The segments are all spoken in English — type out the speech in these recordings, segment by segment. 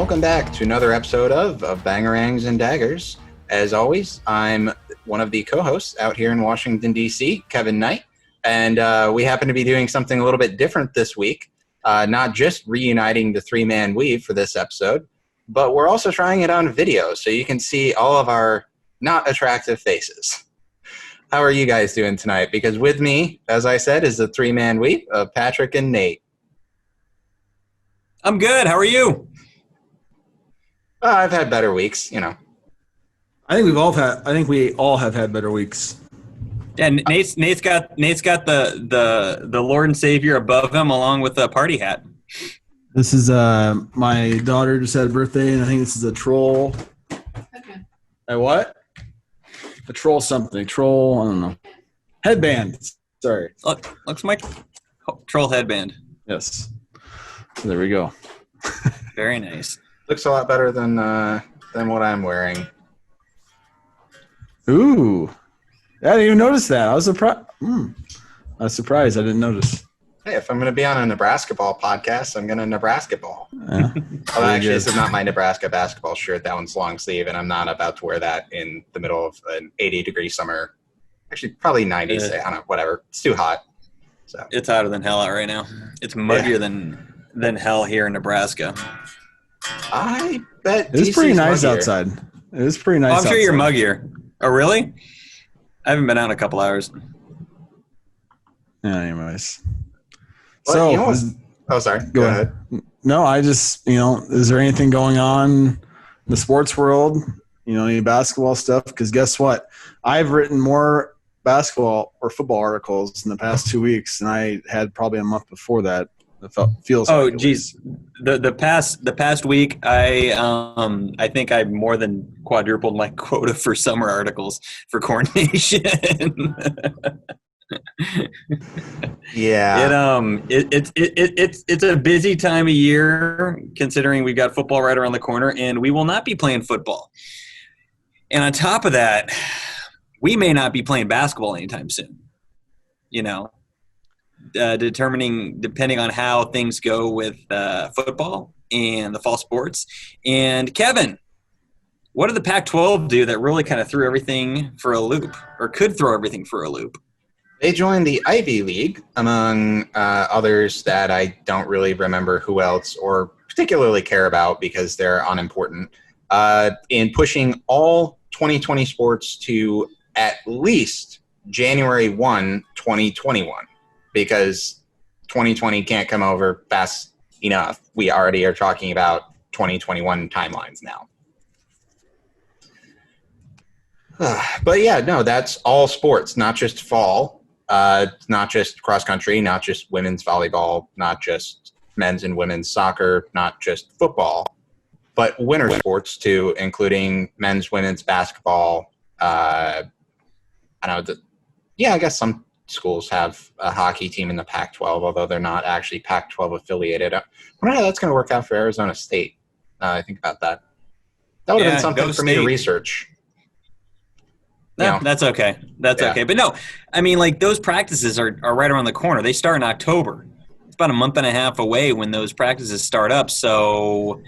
welcome back to another episode of Bangarangs and Daggers. As always, I'm one of the co-hosts out here in Washington, D.C., Kevin Knight, and we happen to be doing something a little bit different this week, not just reuniting the three-man weave for this episode, but we're also trying it on video so you can see all of our not attractive faces. How are you guys doing tonight? Because with me, as I said, is the three-man weave of Patrick and Nate. I'm good. How are you? I've had better weeks, you know. I think we all have had better weeks. Yeah, Nate's got the Lord and Savior above him, along with a party hat. This is my daughter just had a birthday, and I think this is a troll. Okay. A what? A troll something. Troll. I don't know. Headband. Sorry. Looks like troll headband. Yes. So there we go. Very nice. Looks a lot better than what I'm wearing. Ooh. I didn't even notice that. I was surprised. I was surprised. I didn't notice. Hey, if I'm going to be on a Nebraska ball podcast, I'm going to Nebraska ball. Yeah. Well, actually, this is not my Nebraska basketball shirt. That one's long sleeve, and I'm not about to wear that in the middle of an 80-degree summer. Actually, probably 90. I don't know, whatever. It's too hot. So it's hotter than hell out right now. It's muggier than hell here in Nebraska. I bet it's pretty nice outside. It is pretty nice. I'm sure you're muggier. Oh, really? I haven't been out in a couple hours. Yeah, anyways. Well, sorry. Go ahead. No, I just, is there anything going on in the sports world? Any basketball stuff? Because guess what? I've written more basketball or football articles in the past 2 weeks than I had probably a month before that. It feels. Oh, geez. The past week, I think I more than quadrupled my quota for summer articles for coordination. Yeah. It's a busy time of year considering we've got football right around the corner, and we will not be playing football. And on top of that, we may not be playing basketball anytime soon. Depending on how things go with football and the fall sports. And Kevin, what did the Pac-12 do that really kind of threw everything for a loop, or could throw everything for a loop? They joined the Ivy League, among others that I don't really remember who else or particularly care about because they're unimportant, in pushing all 2020 sports to at least January 1, 2021. Because 2020 can't come over fast enough. We already are talking about 2021 timelines now. But yeah, no, that's all sports, not just fall, not just cross country, not just women's volleyball, not just men's and women's soccer, not just football, but winter sports too, including men's, women's basketball. I guess some schools have a hockey team in the Pac-12, although they're not actually Pac-12 affiliated. I wonder how that's going to work out for Arizona State. I think about that. That would have been something for me to research. No, that's okay. That's okay. But no, I mean, those practices are right around the corner. They start in October. It's about a month and a half away when those practices start up. So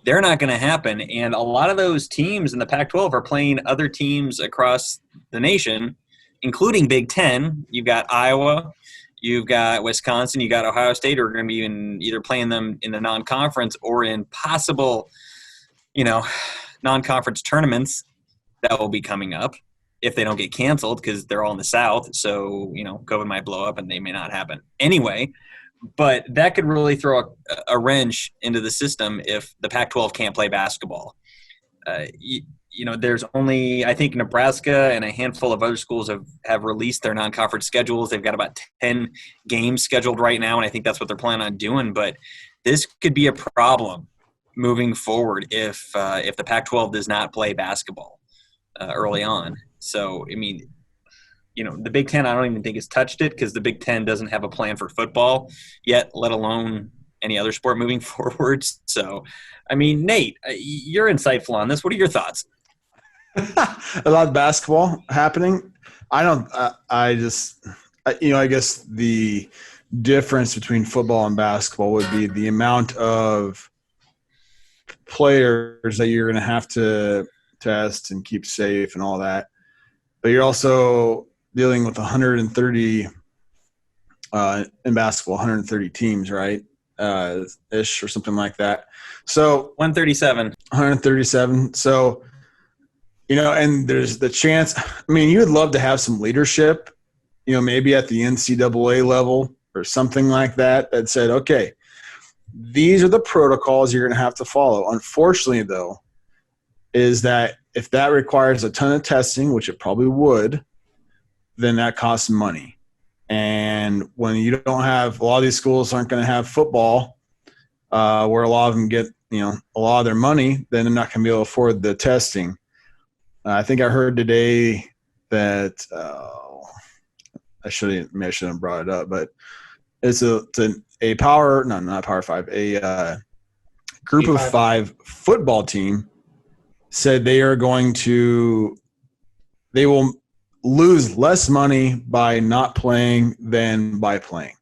they're not going to happen. And a lot of those teams in the Pac-12 are playing other teams across the nation, including Big Ten. You've got Iowa, you've got Wisconsin, you got Ohio State, who are going to be either playing them in the non-conference or in possible, non-conference tournaments that will be coming up if they don't get canceled because they're all in the South. So, COVID might blow up and they may not happen anyway. But that could really throw a wrench into the system if the Pac-12 can't play basketball. There's only, I think, Nebraska and a handful of other schools have released their non-conference schedules. They've got about 10 games scheduled right now, and I think that's what they're planning on doing. But this could be a problem moving forward if the Pac-12 does not play basketball early on. So, I mean, the Big Ten, I don't even think has touched it because the Big Ten doesn't have a plan for football yet, let alone any other sport moving forward. So, I mean, Nate, you're insightful on this. What are your thoughts? A lot of basketball happening. I guess the difference between football and basketball would be the amount of players that you're going to have to test and keep safe and all that. But you're also dealing with 130 in basketball, 130 teams, right? Ish or something like that. So 137. 137. So, and there's the chance. I mean, you would love to have some leadership, maybe at the NCAA level or something like that said, okay, these are the protocols you're going to have to follow. Unfortunately, though, is that if that requires a ton of testing, which it probably would, then that costs money. And when you don't have – a lot of these schools aren't going to have football where a lot of them get, a lot of their money, then they're not going to be able to afford the testing. I think I heard today that I shouldn't have brought it up, but it's a power – no, not Power 5, a group of 5 football team said they will lose less money by not playing than by playing.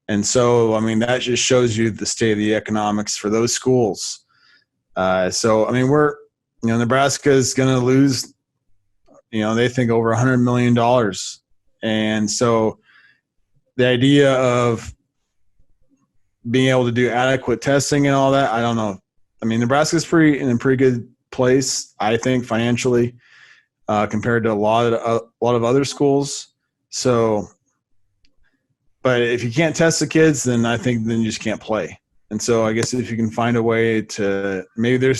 And so, I mean, that just shows you the state of the economics for those schools. So, I mean, Nebraska is going to lose, they think over $100 million. And so the idea of being able to do adequate testing and all that, I don't know. I mean, Nebraska's in a pretty good place, I think, financially, compared to a lot of other schools. So, but if you can't test the kids, then I think then you just can't play. And so I guess if you can find a way to maybe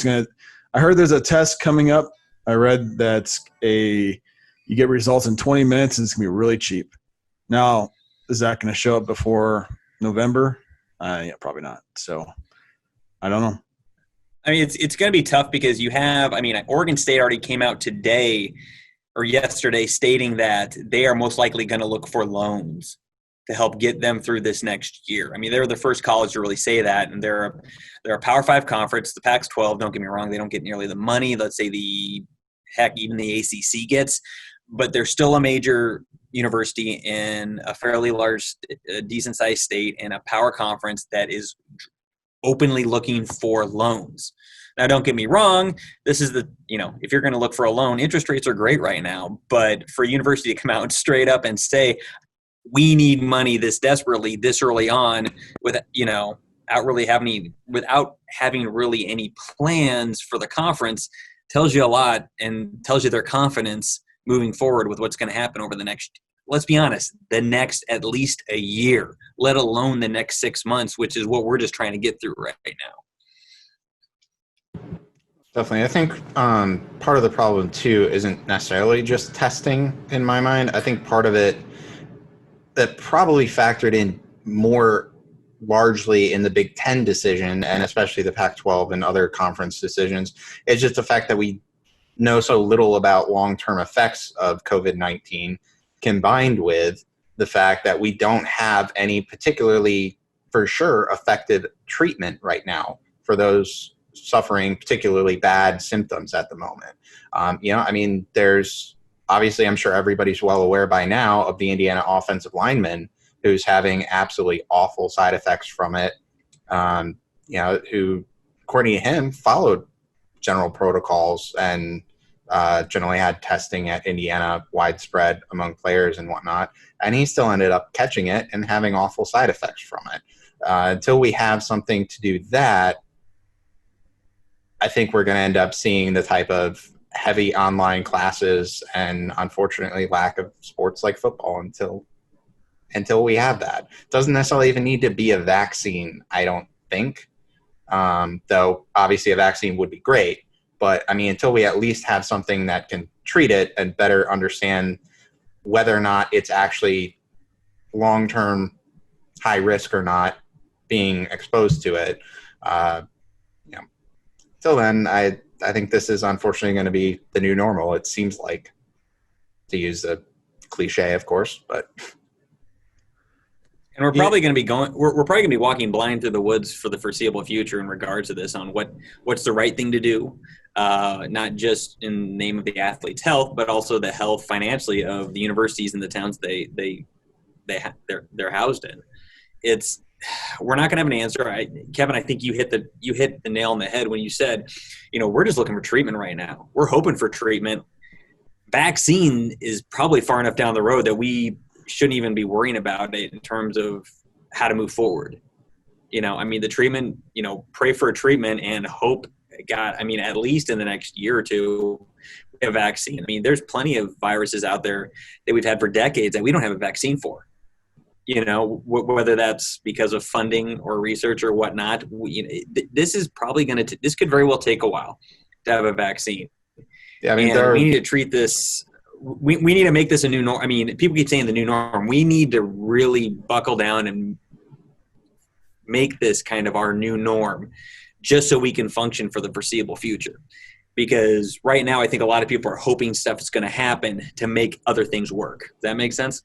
I heard there's a test coming up. I read that you get results in 20 minutes and it's gonna be really cheap. Now, is that going to show up before November? Yeah, probably not. So I don't know. I mean, it's going to be tough because Oregon State already came out today or yesterday stating that they are most likely going to look for loans to help get them through this next year. I mean, they're the first college to really say that, and they're a Power 5 conference. The Pac-12, don't get me wrong, they don't get nearly the money, let's say even the ACC gets, but they're still a major university in a fairly large, decent-sized state in a power conference that is openly looking for loans. Now, don't get me wrong. This is if you're going to look for a loan, interest rates are great right now. But for a university to come out straight up and say, we need money this desperately, this early on, without having really any plans for the conference, tells you a lot and tells you their confidence moving forward with what's going to happen over the next, let's be honest, the next at least a year, let alone the next 6 months, which is what we're just trying to get through right now. Definitely. I think part of the problem, too, isn't necessarily just testing in my mind. I think part of it that probably factored in more largely in the Big Ten decision, and especially the Pac-12 and other conference decisions, is just the fact that we know so little about long-term effects of COVID-19, combined with the fact that we don't have any particularly, for sure, effective treatment right now for those suffering particularly bad symptoms at the moment. There's obviously, I'm sure everybody's well aware by now of the Indiana offensive lineman who's having absolutely awful side effects from it, who, according to him, followed general protocols and generally had testing at Indiana widespread among players and whatnot. And he still ended up catching it and having awful side effects from it. Until we have something to do that, I think we're going to end up seeing the type of heavy online classes and, unfortunately, lack of sports like football until we have that. Doesn't necessarily even need to be a vaccine, I don't think. Though, obviously, a vaccine would be great. But, until we at least have something that can treat it and better understand whether or not it's actually long-term high risk or not being exposed to it, till then, I think this is unfortunately going to be the new normal. It seems like, to use a cliche, of course, but. And we're probably going to be we're probably going to be walking blind through the woods for the foreseeable future in regards to this on what's the right thing to do, not just in the name of the athlete's health, but also the health financially of the universities and the towns they're housed in. we're not going to have an answer. Kevin, I think you hit the nail on the head when you said, we're just looking for treatment right now. We're hoping for treatment. Vaccine is probably far enough down the road that we shouldn't even be worrying about it in terms of how to move forward. The treatment, pray for a treatment and hope, God, at least in the next year or two, a vaccine. There's plenty of viruses out there that we've had for decades that we don't have a vaccine for. Whether that's because of funding or research or whatnot, this is probably this could very well take a while to have a vaccine. Yeah, we need to treat this. We need to make this a new norm. People keep saying the new norm. We need to really buckle down and make this kind of our new norm, just so we can function for the foreseeable future. Because right now, I think a lot of people are hoping stuff is going to happen to make other things work. Does that make sense?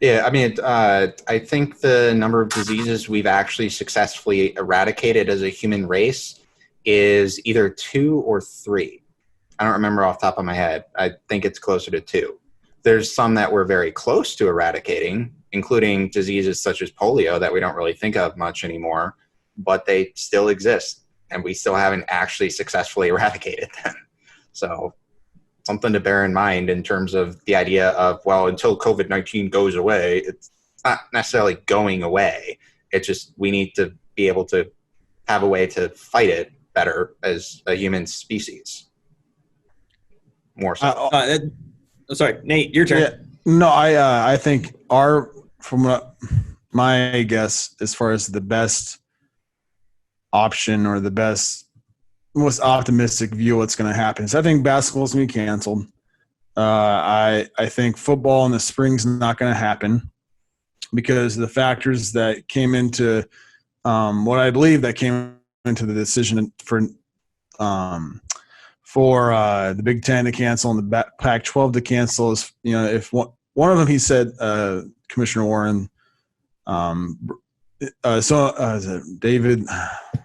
Yeah, I think the number of diseases we've actually successfully eradicated as a human race is either 2 or 3. I don't remember off the top of my head. I think it's closer to 2. There's some that we're very close to eradicating, including diseases such as polio that we don't really think of much anymore, but they still exist, and we still haven't actually successfully eradicated them. So something to bear in mind in terms of the idea of, well, until COVID-19 goes away, it's not necessarily going away. It's just we need to be able to have a way to fight it better as a human species. More so. Sorry, Nate, your turn. Yeah, no, I think my guess as far as the best option or the best, most optimistic view of what's going to happen is I think basketball is going to be canceled. I think football in the spring's not going to happen because the factors that came into what I believe that came into the decision for the Big Ten to cancel and the Pac-12 to cancel is, if one of them, he said, Commissioner Warren, is it David,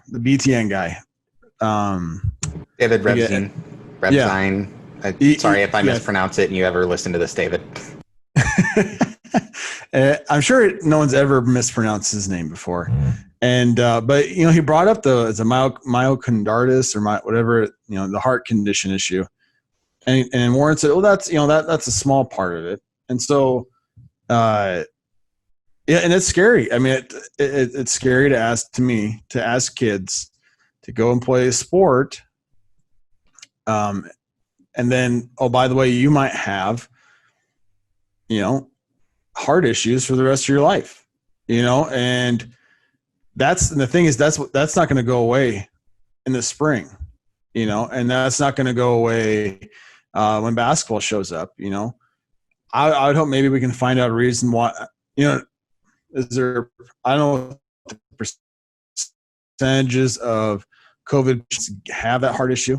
the BTN guy, David Rebzine. Yeah. Sorry if I mispronounce it and you ever listen to this, David. I'm sure no one's ever mispronounced his name before. And but he brought up it's a myocarditis or whatever, the heart condition issue, and Warren said, "Oh, that's that's a small part of it." And so, yeah, and it's scary. It's scary to ask kids to go and play a sport, and then, oh, by the way, you might have, heart issues for the rest of your life, and the thing is that's not going to go away in the spring, and that's not going to go away when basketball shows up. I would hope maybe we can find out a reason why. Is there? I don't know the percentages of COVID have that heart issue.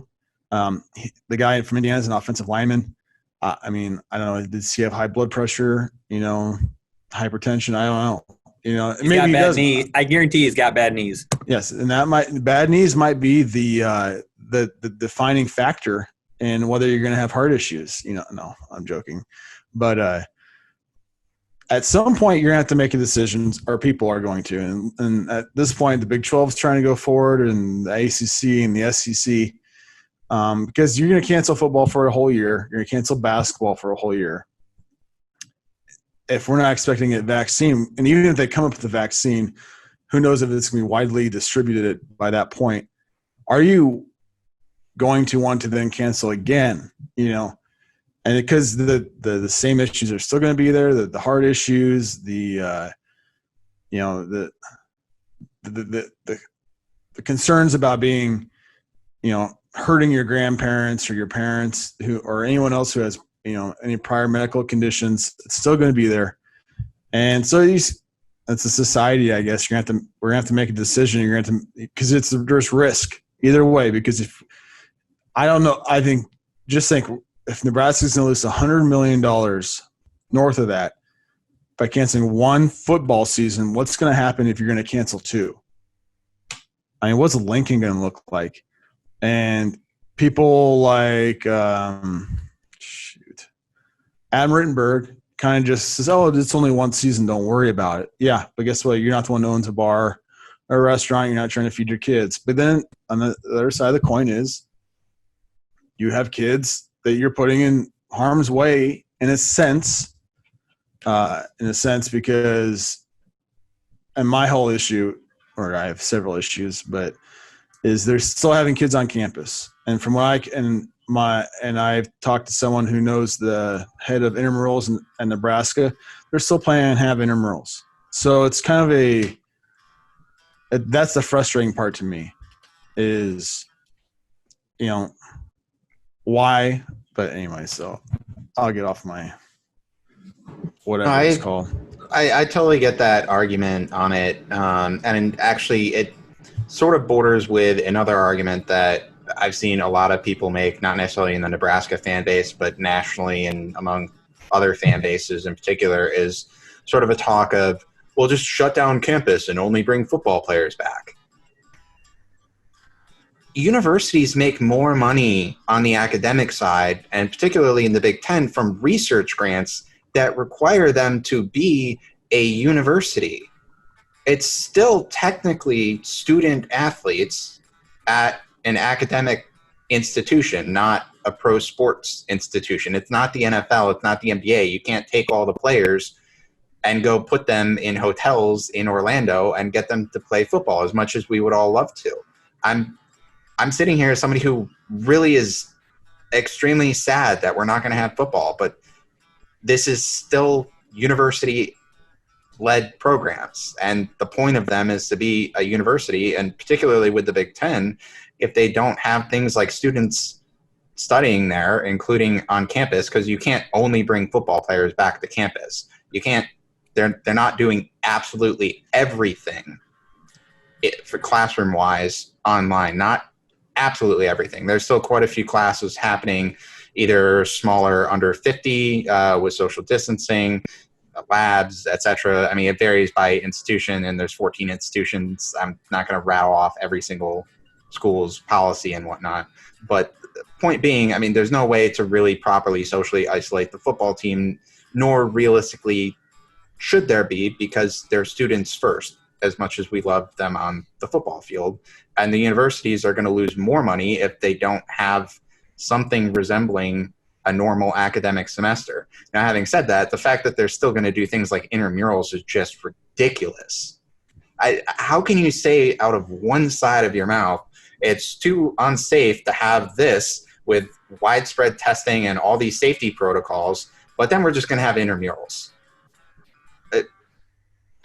The guy from Indiana is an offensive lineman. I don't know. Does he have high blood pressure? Hypertension? I don't know. He's got bad knees. I guarantee he's got bad knees. Yes, and bad knees might be the defining factor in whether you're going to have heart issues. No, I'm joking, but at some point you're going to have to make a decision, or people are going to. And at this point, the Big 12 is trying to go forward, and the ACC and the SEC, because you're going to cancel football for a whole year, you're going to cancel basketball for a whole year. If we're not expecting a vaccine, and even if they come up with a vaccine, who knows if it's going to be widely distributed by that point? Are you going to want to then cancel again? And because the same issues are still going to be there, the heart issues, the concerns about being, hurting your grandparents or your parents or anyone else who has any prior medical conditions, it's still going to be there. And so it's a society, I guess we're going to have to make a decision. Because there's risk either way, because I don't know, think if Nebraska's going to lose $100 million north of that by canceling one football season, what's going to happen if you're going to cancel 2? What's Lincoln going to look like? And people like, Adam Rittenberg kind of just says, oh, it's only one season, don't worry about it. Yeah, but guess what? You're not the one who owns a bar or a restaurant. You're not trying to feed your kids. But then on the other side of the coin is you have kids that you're putting in harm's way in a sense, because – and my whole issue – or I have several issues, but is they're still having kids on campus. And from what I've talked to someone who knows the head of intramurals in Nebraska, they're still planning to have intramurals. So it's kind of that's the frustrating part to me is, why, but anyway, so I'll get off my whatever it's called. I totally get that argument on it. And actually it sort of borders with another argument that I've seen a lot of people make, not necessarily in the Nebraska fan base, but nationally and among other fan bases in particular, is sort of a talk of, well, just shut down campus and only bring football players back. Universities make more money on the academic side, and particularly in the Big Ten, from research grants that require them to be a university. It's still technically student athletes at an academic institution, not a pro sports institution. It's not the NFL. It's not the NBA. You can't take all the players and go put them in hotels in Orlando and get them to play football, as much as we would all love to. I'm sitting here as somebody who really is extremely sad that we're not going to have football, but this is still university-led programs, and the point of them is to be a university, and particularly with the Big Ten, if they don't have things like students studying there, including on campus, because you can't only bring football players back to campus. You can't. They're not doing absolutely everything for classroom-wise online, not absolutely everything. There's still quite a few classes happening, either smaller, under 50, with social distancing, labs, etc. I mean, it varies by institution, and there's 14 institutions. I'm not going to rattle off every single school's policy and whatnot. But the point being, I mean, there's no way to really properly socially isolate the football team, nor realistically should there be, because they're students first, as much as we love them on the football field. And the universities are going to lose more money if they don't have something resembling a normal academic semester. Now, having said that, the fact that they're still going to do things like intramurals is just ridiculous. How can you say out of one side of your mouth, it's too unsafe to have this with widespread testing and all these safety protocols, but then we're just going to have intramurals?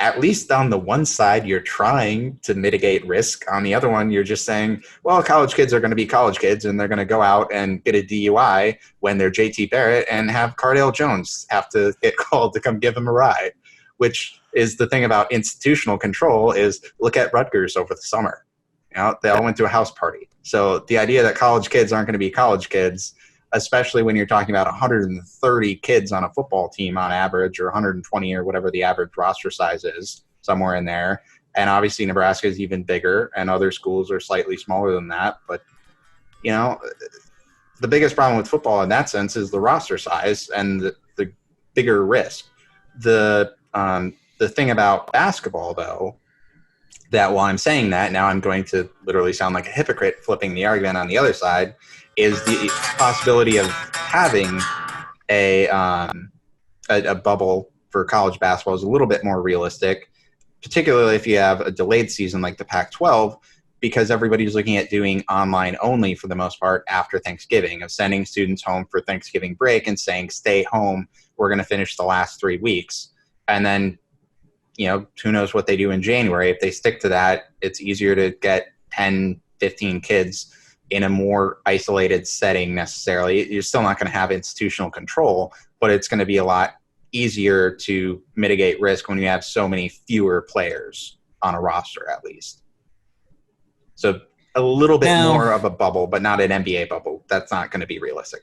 At least on the one side, you're trying to mitigate risk. On the other one, you're just saying, well, college kids are going to be college kids, and they're going to go out and get a DUI when they're JT Barrett and have Cardale Jones have to get called to come give them a ride, which is the thing about institutional control is look at Rutgers over the summer. They all went to a house party. So the idea that college kids aren't going to be college kids, especially when you're talking about 130 kids on a football team on average, or 120 or whatever the average roster size is, somewhere in there. And obviously Nebraska is even bigger, and other schools are slightly smaller than that. But, the biggest problem with football in that sense is the roster size and the bigger risk. The thing about basketball, though, that while I'm saying that, now I'm going to literally sound like a hypocrite flipping the argument on the other side, is the possibility of having a bubble for college basketball is a little bit more realistic, particularly if you have a delayed season like the Pac-12, because everybody's looking at doing online only for the most part after Thanksgiving, of sending students home for Thanksgiving break and saying, stay home, we're going to finish the last 3 weeks. And then, who knows what they do in January. If they stick to that, it's easier to get 10, 15 kids in a more isolated setting necessarily. You're still not going to have institutional control, but it's going to be a lot easier to mitigate risk when you have so many fewer players on a roster, at least. So a little bit more of a bubble, but not an NBA bubble. That's not going to be realistic.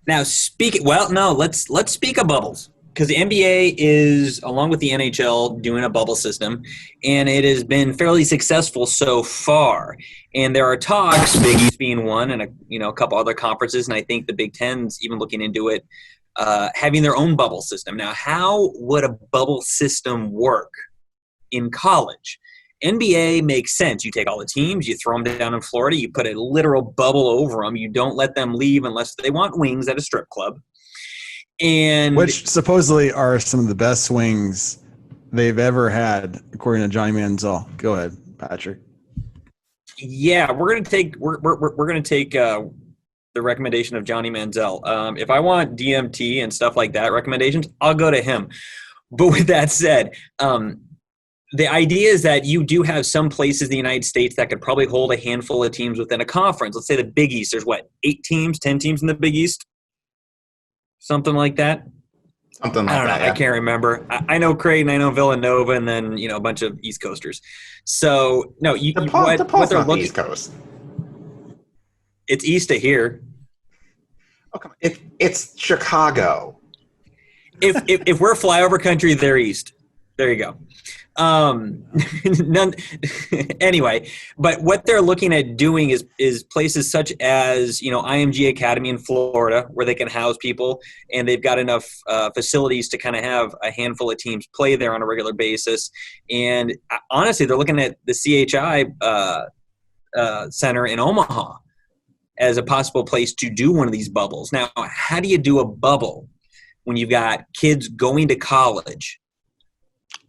Now, let's speak of bubbles, because the NBA is, along with the NHL, doing a bubble system, and it has been fairly successful so far. And there are talks, Big East being one, and a couple other conferences, and I think the Big Ten's even looking into it, having their own bubble system. Now, how would a bubble system work in college? NBA makes sense. You take all the teams, you throw them down in Florida, you put a literal bubble over them. You don't let them leave unless they want wings at a strip club. And which supposedly are some of the best wings they've ever had, according to Johnny Manziel. Go ahead, Patrick. Yeah, we're gonna take the recommendation of Johnny Manziel. If I want DMT and stuff like that recommendations, I'll go to him. But with that said, the idea is that you do have some places in the United States that could probably hold a handful of teams within a conference. Let's say the Big East. There's 8 teams, 10 teams in the Big East, something like that. Something like I don't know. that. Yeah. I can't remember. I know Creighton, I know Villanova, and then a bunch of East Coasters. So no, DePaul's not the East Coast. It's east of here. Oh, come on. It's Chicago. If we're flyover country, they're east. There you go. Anyway, but what they're looking at doing is places such as IMG Academy in Florida, where they can house people, and they've got enough facilities to kind of have a handful of teams play there on a regular basis. And honestly, they're looking at the CHI Center in Omaha as a possible place to do one of these bubbles. Now, how do you do a bubble when you've got kids going to college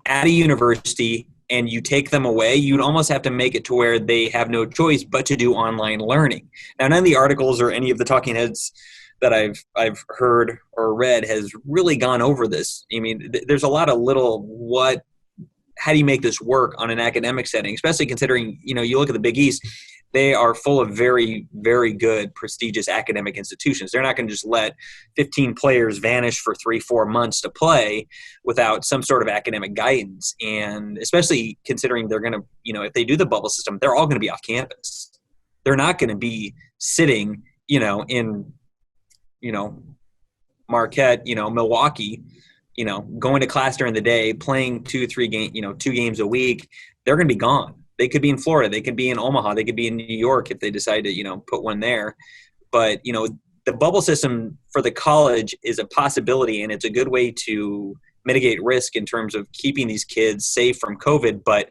at a university and you take them away? You'd almost have to make it to where they have no choice but to do online learning. Now, none of the articles or any of the talking heads that I've heard or read has really gone over this. I mean, there's a lot of how do you make this work on an academic setting, especially considering, you look at the Big East, they are full of very, very good, prestigious academic institutions. They're not going to just let 15 players vanish for 3-4 months to play without some sort of academic guidance. And especially considering they're going to, if they do the bubble system, they're all going to be off campus. They're not going to be sitting, in, Marquette, Milwaukee, going to class during the day, playing 2 games a week. They're going to be gone. They could be in Florida. They could be in Omaha. They could be in New York if they decide to, put one there. But, the bubble system for the college is a possibility, and it's a good way to mitigate risk in terms of keeping these kids safe from COVID. But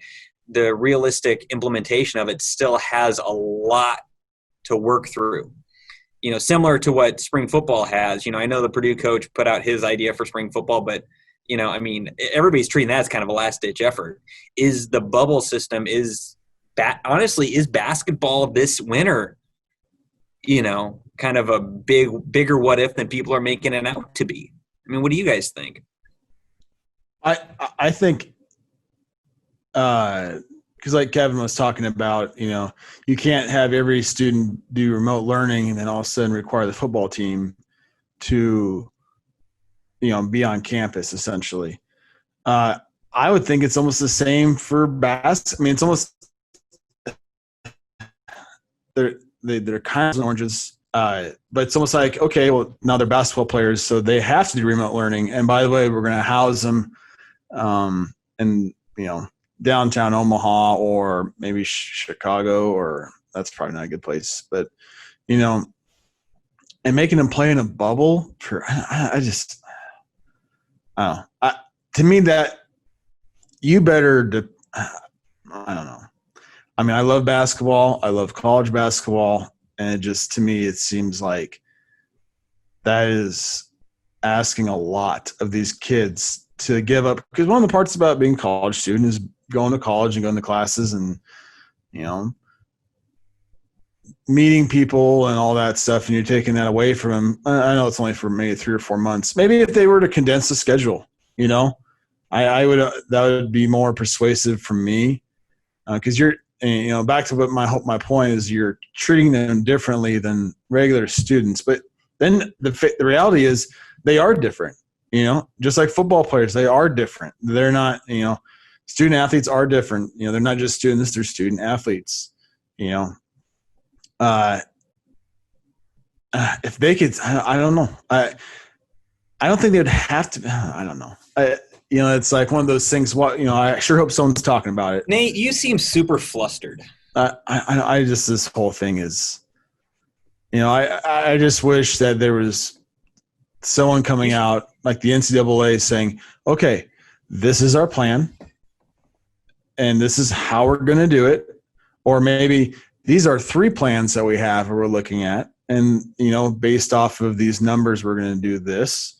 the realistic implementation of it still has a lot to work through. Similar to what spring football has. I know the Purdue coach put out his idea for spring football, but everybody's treating that as kind of a last-ditch effort. Is the bubble system honestly is basketball this winter, kind of a bigger what if than people are making it out to be? I mean, what do you guys think? I think because like Kevin was talking about, you can't have every student do remote learning and then all of a sudden require the football team to be on campus essentially. I would think it's almost the same for basketball. I mean, it's almost they're kind of oranges, but it's almost like, okay, well, now they're basketball players, so they have to do remote learning. And by the way, we're going to house them in downtown Omaha or maybe Chicago, or that's probably not a good place, but and making them play in a bubble for I don't know. To me, that you better I don't know. I mean, I love basketball. I love college basketball. And it just, to me, it seems like that is asking a lot of these kids to give up. Because one of the parts about being a college student is going to college and going to classes and, meeting people and all that stuff. And you're taking that away from them. I know it's only for maybe 3 or 4 months. Maybe if they were to condense the schedule, I would that would be more persuasive for me, because you're back to what my point is, you're treating them differently than regular students. But then the reality is they are different. Just like football players, they are different. They're not student athletes are different. They're not just students; they're student athletes. If they could, I don't know. I don't think they would have to. I don't know. It's like one of those things. I sure hope someone's talking about it. Nate, you seem super flustered. I just, this whole thing is, I just wish that there was someone coming out like the NCAA saying, okay, this is our plan and this is how we're going to do it. Or maybe these are 3 plans that we have or we're looking at. And, based off of these numbers, we're going to do this.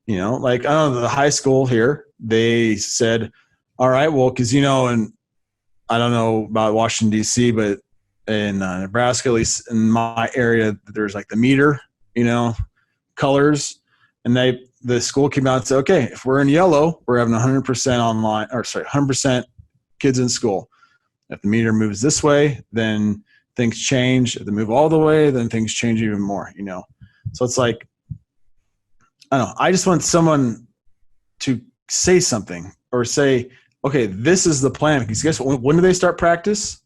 Like, I don't know, the high school here, they said, all right, well, because, and I don't know about Washington, D.C., but in Nebraska, at least in my area, there's like the meter, colors. And the school came out and said, okay, if we're in yellow, we're having 100% online, 100% kids in school. If the meter moves this way, then things change. If they move all the way, then things change even more, So it's like, I don't know. I just want someone to say something or say, okay, this is the plan. Because guess what? When do they start practice?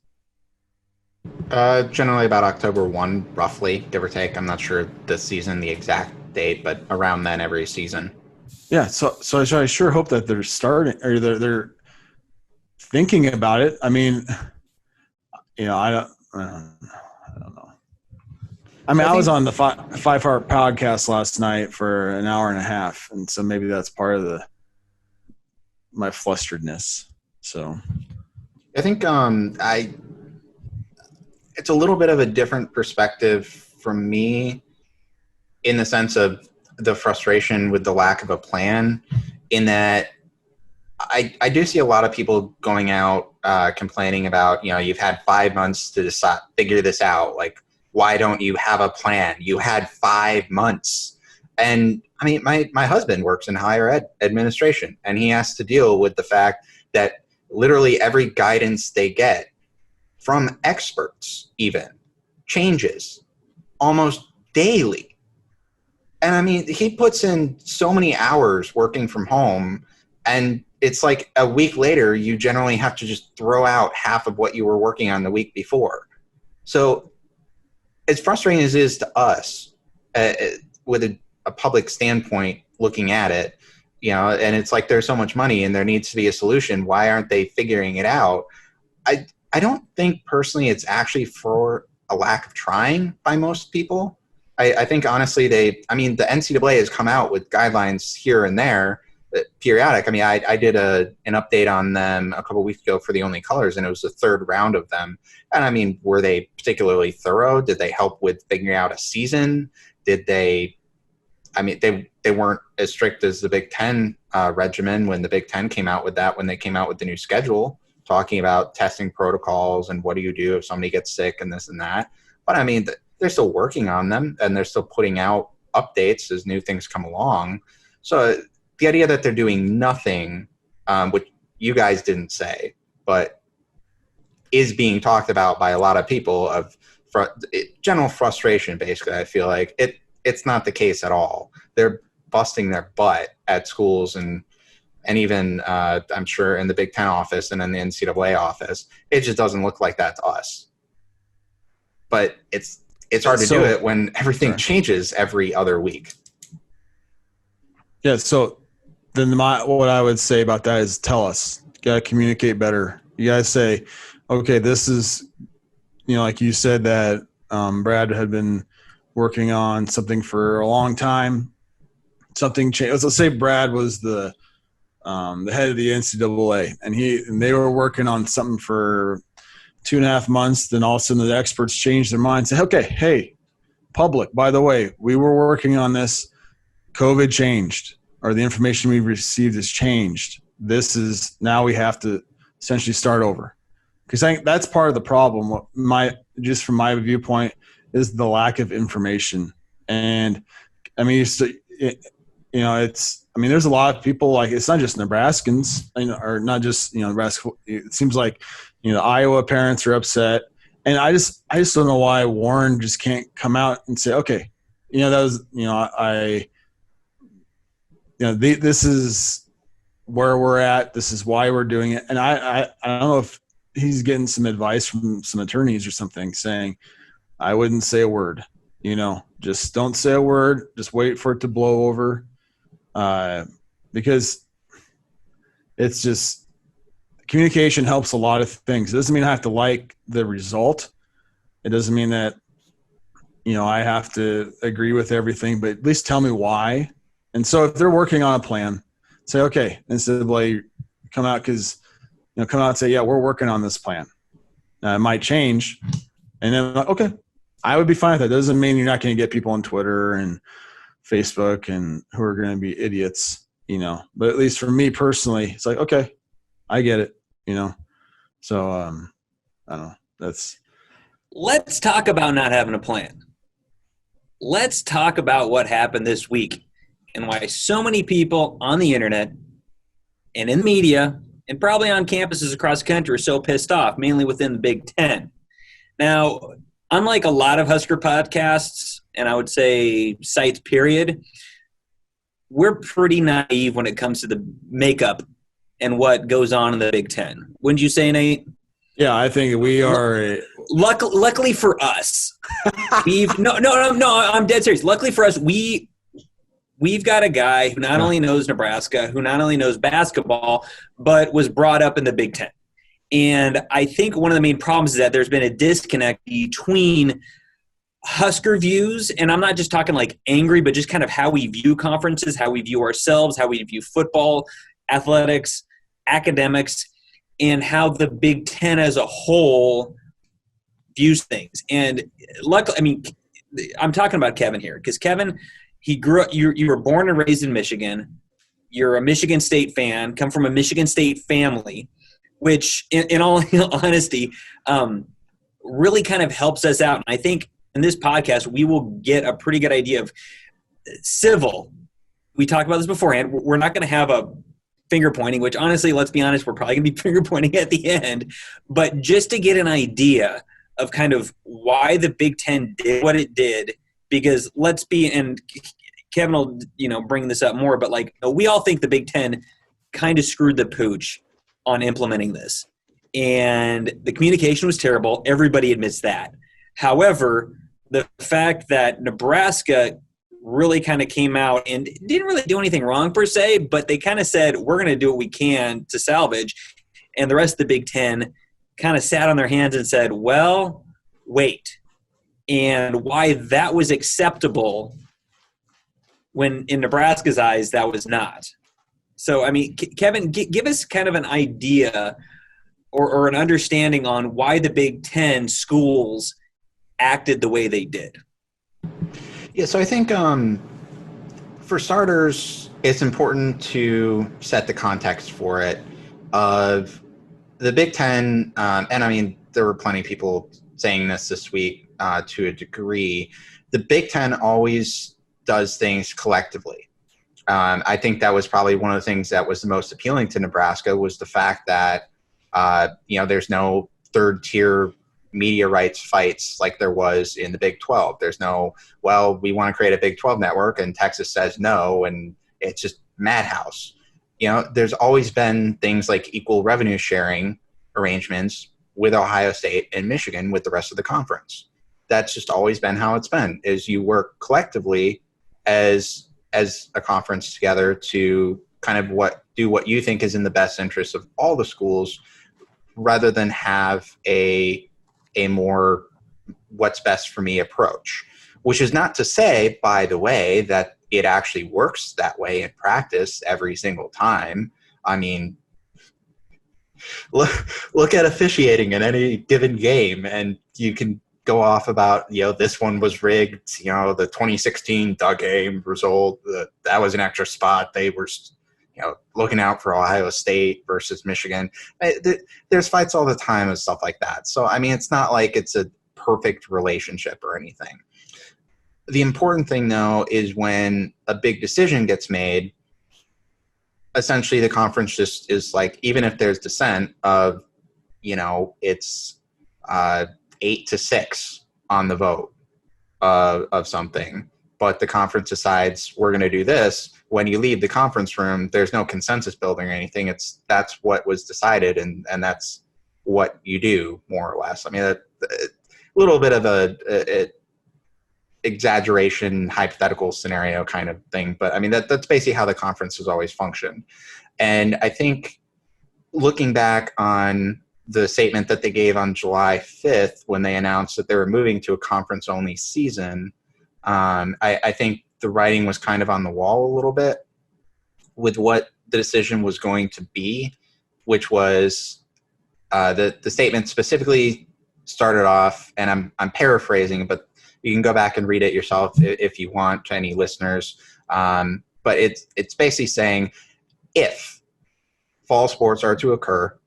Generally about October 1, roughly, give or take. I'm not sure the season, the exact date, but around then every season. Yeah. So I sure hope that they're starting or they're thinking about it. I mean, I don't know. I mean, I was on the 5-hour podcast last night for an hour and a half, and so maybe that's part of my flusteredness. So, I think it's a little bit of a different perspective from me, in the sense of the frustration with the lack of a plan. In that, I do see a lot of people going out complaining about, you've had 5 months to figure this out. Like, why don't you have a plan? You had 5 months. And I mean, my husband works in higher ed administration, and he has to deal with the fact that literally every guidance they get from experts even changes almost daily. And I mean, he puts in so many hours working from home, and it's like a week later, you generally have to just throw out half of what you were working on the week before. So as frustrating as it is to us, with a public standpoint looking at it, and it's like there's so much money and there needs to be a solution. Why aren't they figuring it out? I don't think personally it's actually for a lack of trying by most people. I think honestly the NCAA has come out with guidelines here and there, periodic. I mean, I did an update on them a couple of weeks ago for the Only Colors, and it was the 3rd round of them. And I mean, were they particularly thorough? Did they help with figuring out a season? Did they? I mean, they weren't as strict as the Big Ten regimen when the Big Ten came out with that. When they came out with the new schedule, talking about testing protocols and what do you do if somebody gets sick and this and that. But I mean, they're still working on them, and they're still putting out updates as new things come along. So the idea that they're doing nothing, which you guys didn't say, but is being talked about by a lot of people, of general frustration, basically, I feel like it's not the case at all. They're busting their butt at schools and even I'm sure in the Big Ten office and in the NCAA office. It just doesn't look like that to us. But it's hard to do it when everything changes every other week. Yeah, so then what I would say about that is tell us. You got to communicate better. You got to say, okay, this is, like you said that Brad had been working on something for a long time. Something changed. Let's say Brad was the head of the NCAA, and they were working on something for 2.5 months. Then all of a sudden the experts changed their mind and said, okay, hey, public, by the way, we were working on this. COVID changed, or the information we received has changed. Now we have to essentially start over. Because I think that's part of the problem. Just from my viewpoint, is the lack of information. And I mean, there's a lot of people, like, it's not just Nebraskans, or not just, Nebraska. It seems like, the Iowa parents are upset. And I just don't know why Warren just can't come out and say, okay, this is where we're at. This is why we're doing it. And I don't know if he's getting some advice from some attorneys or something saying, I wouldn't say a word, just don't say a word. Just wait for it to blow over. Because it's just, communication helps a lot of things. It doesn't mean I have to like the result. It doesn't mean that I have to agree with everything, but at least tell me why. And so if they're working on a plan, say, okay, instead of like come out and say, yeah, we're working on this plan. It might change. And then like, okay, I would be fine with that. Doesn't mean you're not going to get people on Twitter and Facebook and who are going to be idiots, but at least for me personally, it's like, okay, I get it, So I don't know. Let's talk about not having a plan. Let's talk about what happened this week and why so many people on the internet and in the media and probably on campuses across the country are so pissed off, mainly within the Big Ten. Now, unlike a lot of Husker podcasts, and I would say sites period, we're pretty naive when it comes to the makeup and what goes on in the Big Ten. Wouldn't you say, Nate? Yeah, I think we are. Luckily for us, I'm dead serious. Luckily for us, we've got a guy who not only knows Nebraska, who not only knows basketball, but was brought up in the Big Ten. And I think one of the main problems is that there's been a disconnect between Husker views, and I'm not just talking like angry, but just kind of how we view conferences, how we view ourselves, how we view football, athletics, academics, and how the Big Ten as a whole views things. And luckily, I'm talking about Kevin here because Kevin, he grew up. You were born and raised in Michigan. You're a Michigan State fan. Come from a Michigan State family, which, in all honesty, really kind of helps us out. And I think in this podcast, we will get a pretty good idea of civil. We talked about this beforehand. We're not going to have a finger pointing, which honestly, let's be honest, we're probably going to be finger pointing at the end. But just to get an idea of kind of why the Big Ten did what it did, because and Kevin will, bring this up more, but we all think the Big Ten kind of screwed the pooch on implementing this. And the communication was terrible. Everybody admits that. However, the fact that Nebraska really kind of came out and didn't really do anything wrong per se, but they kind of said, we're going to do what we can to salvage. And the rest of the Big Ten kind of sat on their hands and said, well, wait. And why that was acceptable when in Nebraska's eyes, that was not. So, Kevin, give us kind of an idea or an understanding on why the Big Ten schools acted the way they did. Yeah, so I think for starters, it's important to set the context for it of the Big Ten, and there were plenty of people saying this week to a degree. The Big Ten always does things collectively. I think that was probably one of the things that was the most appealing to Nebraska was the fact that, there's no third-tier media rights fights like there was in the Big 12. There's no, we want to create a Big 12 network, and Texas says no, and it's just madhouse. There's always been things like equal revenue sharing arrangements with Ohio State and Michigan with the rest of the conference. That's just always been how it's been, is you work collectively as a conference together to kind of do what you think is in the best interest of all the schools, rather than have a more what's best for me approach, which is not to say, by the way, that it actually works that way in practice every single time. Look at officiating in any given game, and you can go off about, this one was rigged, the 2016 Doug game result, that was an extra spot. They were, looking out for Ohio State versus Michigan. There's fights all the time and stuff like that. So, it's not like it's a perfect relationship or anything. The important thing, though, is when a big decision gets made, essentially the conference just is like, even if there's dissent of, it's 8-6 on the vote of something, but the conference decides we're going to do this. When you leave the conference room, there's no consensus building or anything. That's what was decided, and that's what you do, more or less. A little bit of a exaggeration, hypothetical scenario kind of thing, but that's basically how the conference has always functioned. And I think looking back on the statement that they gave on July 5th when they announced that they were moving to a conference-only season, I think the writing was kind of on the wall a little bit with what the decision was going to be, which was the statement specifically started off, and I'm paraphrasing, but you can go back and read it yourself if you want, to any listeners. But it's basically saying if fall sports are to occur,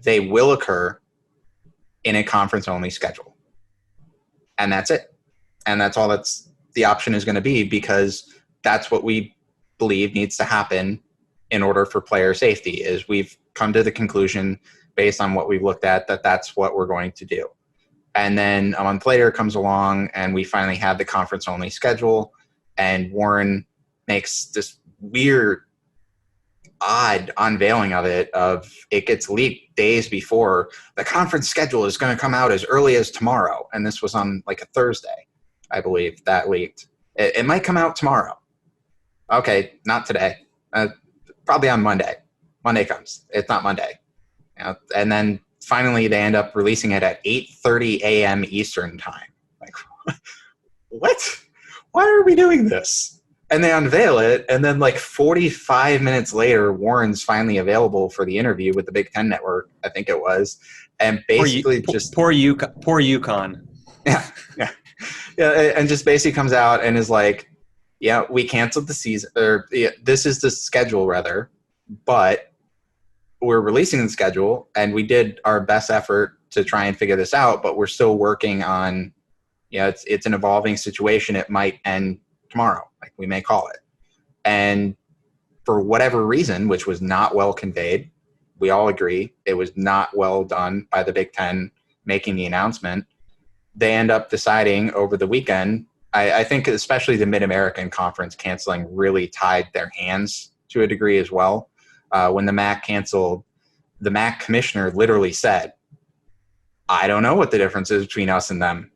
they will occur in a conference-only schedule. And that's it. And that's all that's the option is going to be, because that's what we believe needs to happen in order for player safety. Is we've come to the conclusion based on what we've looked at that that's what we're going to do. And then a month later comes along and we finally have the conference-only schedule, and Warren makes this weird, odd unveiling of it. It gets leaked days before the conference schedule is going to come out as early as tomorrow. And this was on like a Thursday, I believe, that leaked. It might come out tomorrow. Okay, not today. Probably on Monday. Monday comes. It's not Monday. And then finally they end up releasing it at 8:30 a.m. Eastern time. Like, what? Why are we doing this? And they unveil it, and then like 45 minutes later, Warren's finally available for the interview with the Big Ten Network, I think it was, and basically poor UConn. Yeah, and just basically comes out and is like, yeah, we canceled the season, or this is the schedule rather, but we're releasing the schedule, and we did our best effort to try and figure this out, but we're still working on, it's an evolving situation. It might end tomorrow, like we may call it. And for whatever reason, which was not well conveyed, we all agree it was not well done by the Big Ten making the announcement, they end up deciding over the weekend. I think especially the Mid-American Conference canceling really tied their hands to a degree as well. When the MAC canceled, the MAC commissioner literally said, I don't know what the difference is between us and them.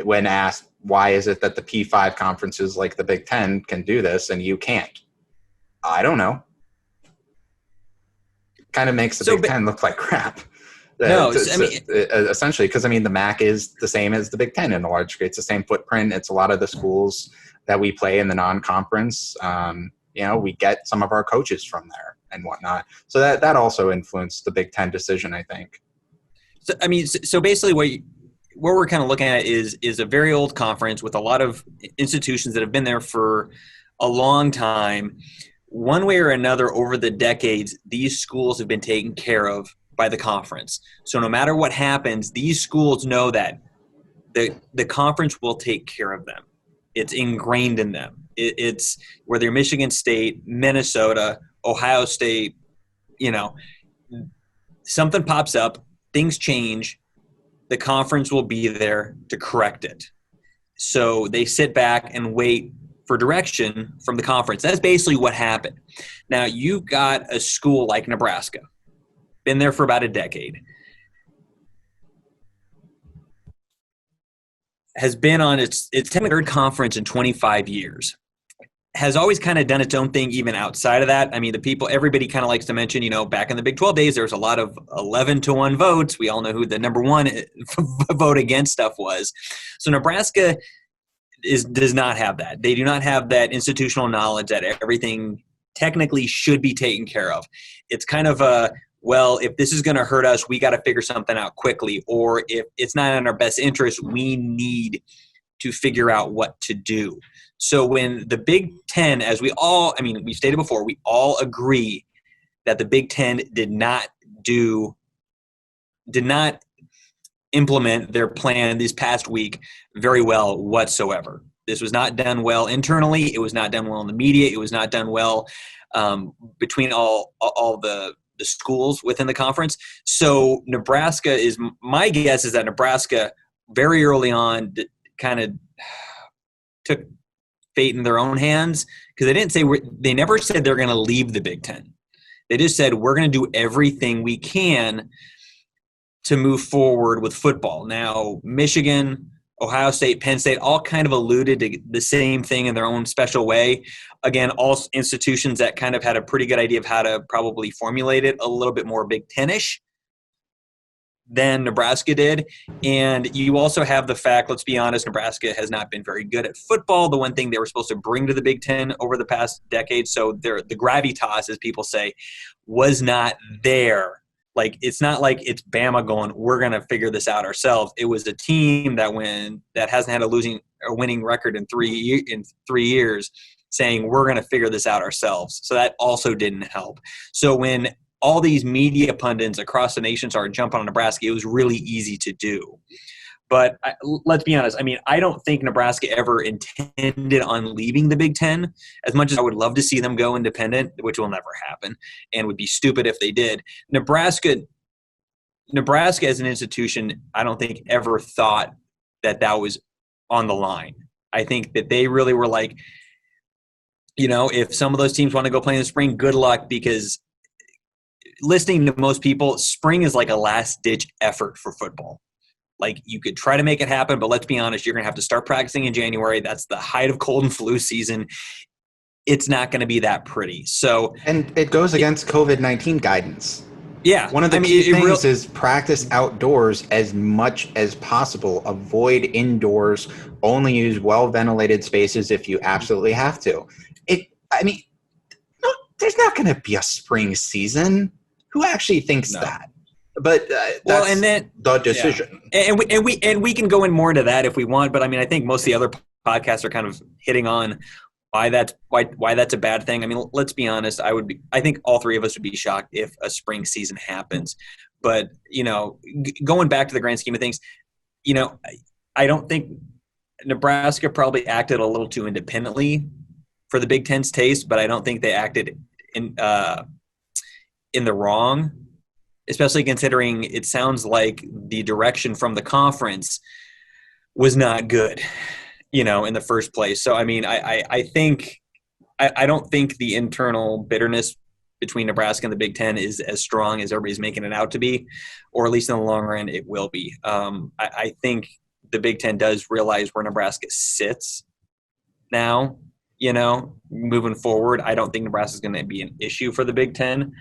When asked, why is it that the P5 conferences like the Big Ten can do this and you can't? I don't know. Kind of makes the Big Ten look like crap. No, essentially, because, the MAC is the same as the Big Ten in a large degree. It's the same footprint. It's a lot of the schools that we play in the non-conference. We get some of our coaches from there and whatnot. So that also influenced the Big Ten decision, I think. So basically what we're kind of looking at is a very old conference with a lot of institutions that have been there for a long time. One way or another, over the decades, these schools have been taken care of by the conference. So no matter what happens, these schools know that the conference will take care of them. It's ingrained in them. It's whether you're Michigan State, Minnesota, Ohio State, something pops up, things change, the conference will be there to correct it. So they sit back and wait for direction from the conference. That's basically what happened. Now, you've got a school like Nebraska, been there for about a decade, has been on its 10th conference in 25 years, has always kind of done its own thing even outside of that. Everybody kind of likes to mention, back in the Big 12 days, there was a lot of 11-1 votes. We all know who the number one vote against stuff was. So Nebraska does not have that. They do not have that institutional knowledge that everything technically should be taken care of. It's kind of if this is going to hurt us, we got to figure something out quickly. Or if it's not in our best interest, we need to figure out what to do. So when the Big Ten, as we stated before, we all agree that the Big Ten did not implement their plan this past week very well whatsoever. This was not done well internally. It was not done well in the media. It was not done well between all the schools within the conference. So my guess is that Nebraska very early on kind of took fate in their own hands, because they never said they're going to leave the Big Ten. They just said, we're going to do everything we can to move forward with football. Now, Michigan, Ohio State, Penn State all kind of alluded to the same thing in their own special way. Again, all institutions that kind of had a pretty good idea of how to probably formulate it a little bit more Big Ten-ish than Nebraska did. And you also have the fact, let's be honest, Nebraska has not been very good at football, the one thing they were supposed to bring to the Big Ten over the past decade. So the gravitas, as people say, was not there. Like, it's not like it's Bama going, we're going to figure this out ourselves. It was a team that hasn't had a winning record in 3 years, saying we're going to figure this out ourselves. So that also didn't help. So when all these media pundits across the nation started jumping on Nebraska, it was really easy to do. But let's be honest. I mean, I don't think Nebraska ever intended on leaving the Big Ten. As much as I would love to see them go independent, which will never happen and would be stupid if they did. Nebraska as an institution, I don't think ever thought that was on the line. I think that they really were like, if some of those teams want to go play in the spring, good luck, because listening to most people, spring is like a last-ditch effort for football. Like, you could try to make it happen, but let's be honest, you're going to have to start practicing in January. That's the height of cold and flu season. It's not going to be that pretty. So, and it goes against COVID-19 guidance. Yeah. One of the key things is practice outdoors as much as possible. Avoid indoors. Only use well-ventilated spaces if you absolutely have to. There's not going to be a spring season. Who actually thinks that? But that's the decision. Yeah. And we can go in more into that if we want. But I mean, I think most of the other podcasts are kind of hitting on why that's a bad thing. I mean, let's be honest. I think all three of us would be shocked if a spring season happens. But going back to the grand scheme of things, I don't think Nebraska probably acted a little too independently for the Big Ten's taste, but I don't think they acted in the wrong, especially considering it sounds like the direction from the conference was not good, in the first place. So, I mean, I don't think the internal bitterness between Nebraska and the Big Ten is as strong as everybody's making it out to be, or at least in the long run, it will be. I think the Big Ten does realize where Nebraska sits now. Moving forward, I don't think Nebraska is going to be an issue for the Big Ten.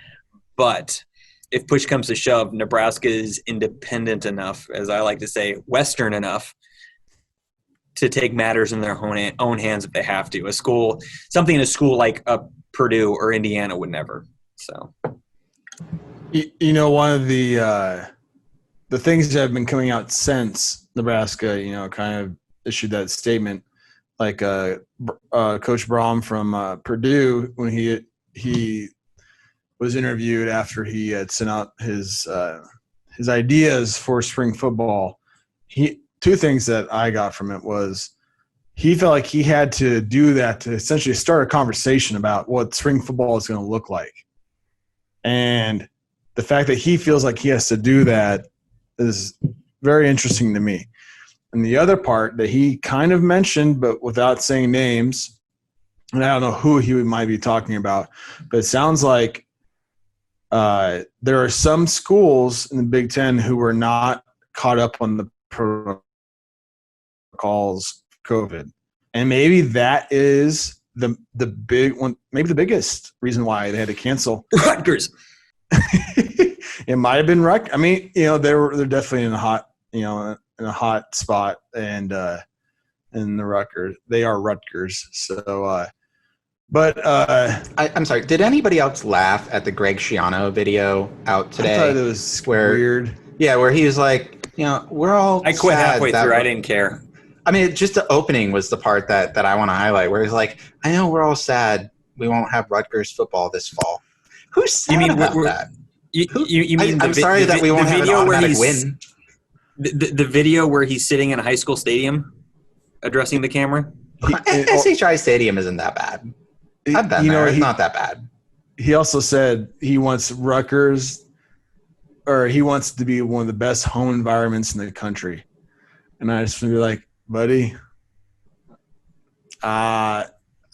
But if push comes to shove, Nebraska is independent enough, as I like to say, Western enough, to take matters in their own hands if they have to. Something in a school like Purdue or Indiana would never. So, one of the things that have been coming out since Nebraska, kind of issued that statement. Like Coach Braum from Purdue, when he was interviewed after he had sent out his ideas for spring football, two things that I got from it was he felt like he had to do that to essentially start a conversation about what spring football is going to look like. And the fact that he feels like he has to do that is very interesting to me. And the other part that he kind of mentioned, but without saying names, and I don't know who he might be talking about, but it sounds like there are some schools in the Big Ten who were not caught up on the protocols for COVID. And maybe that is the big one, maybe the biggest reason why they had to cancel. Rutgers. It might have been Rutgers. I mean, they're definitely in a hot spot, and in the Rutgers, they are Rutgers. So, I'm sorry. Did anybody else laugh at the Greg Schiano video out today? I thought it was weird. Yeah, where he was like, we're all. I quit halfway through. I didn't care. I mean, just the opening was the part that I want to highlight, where he's like, I know we're all sad we won't have Rutgers football this fall. Who's sad about that? You mean I'm sorry that we won't have an automatic win. The video where he's sitting in a high school stadium addressing the camera? SHI Stadium isn't that bad. I've been there. It's not that bad. He also said he wants Rutgers, or he wants to be one of the best home environments in the country. And I just want to be like, buddy, I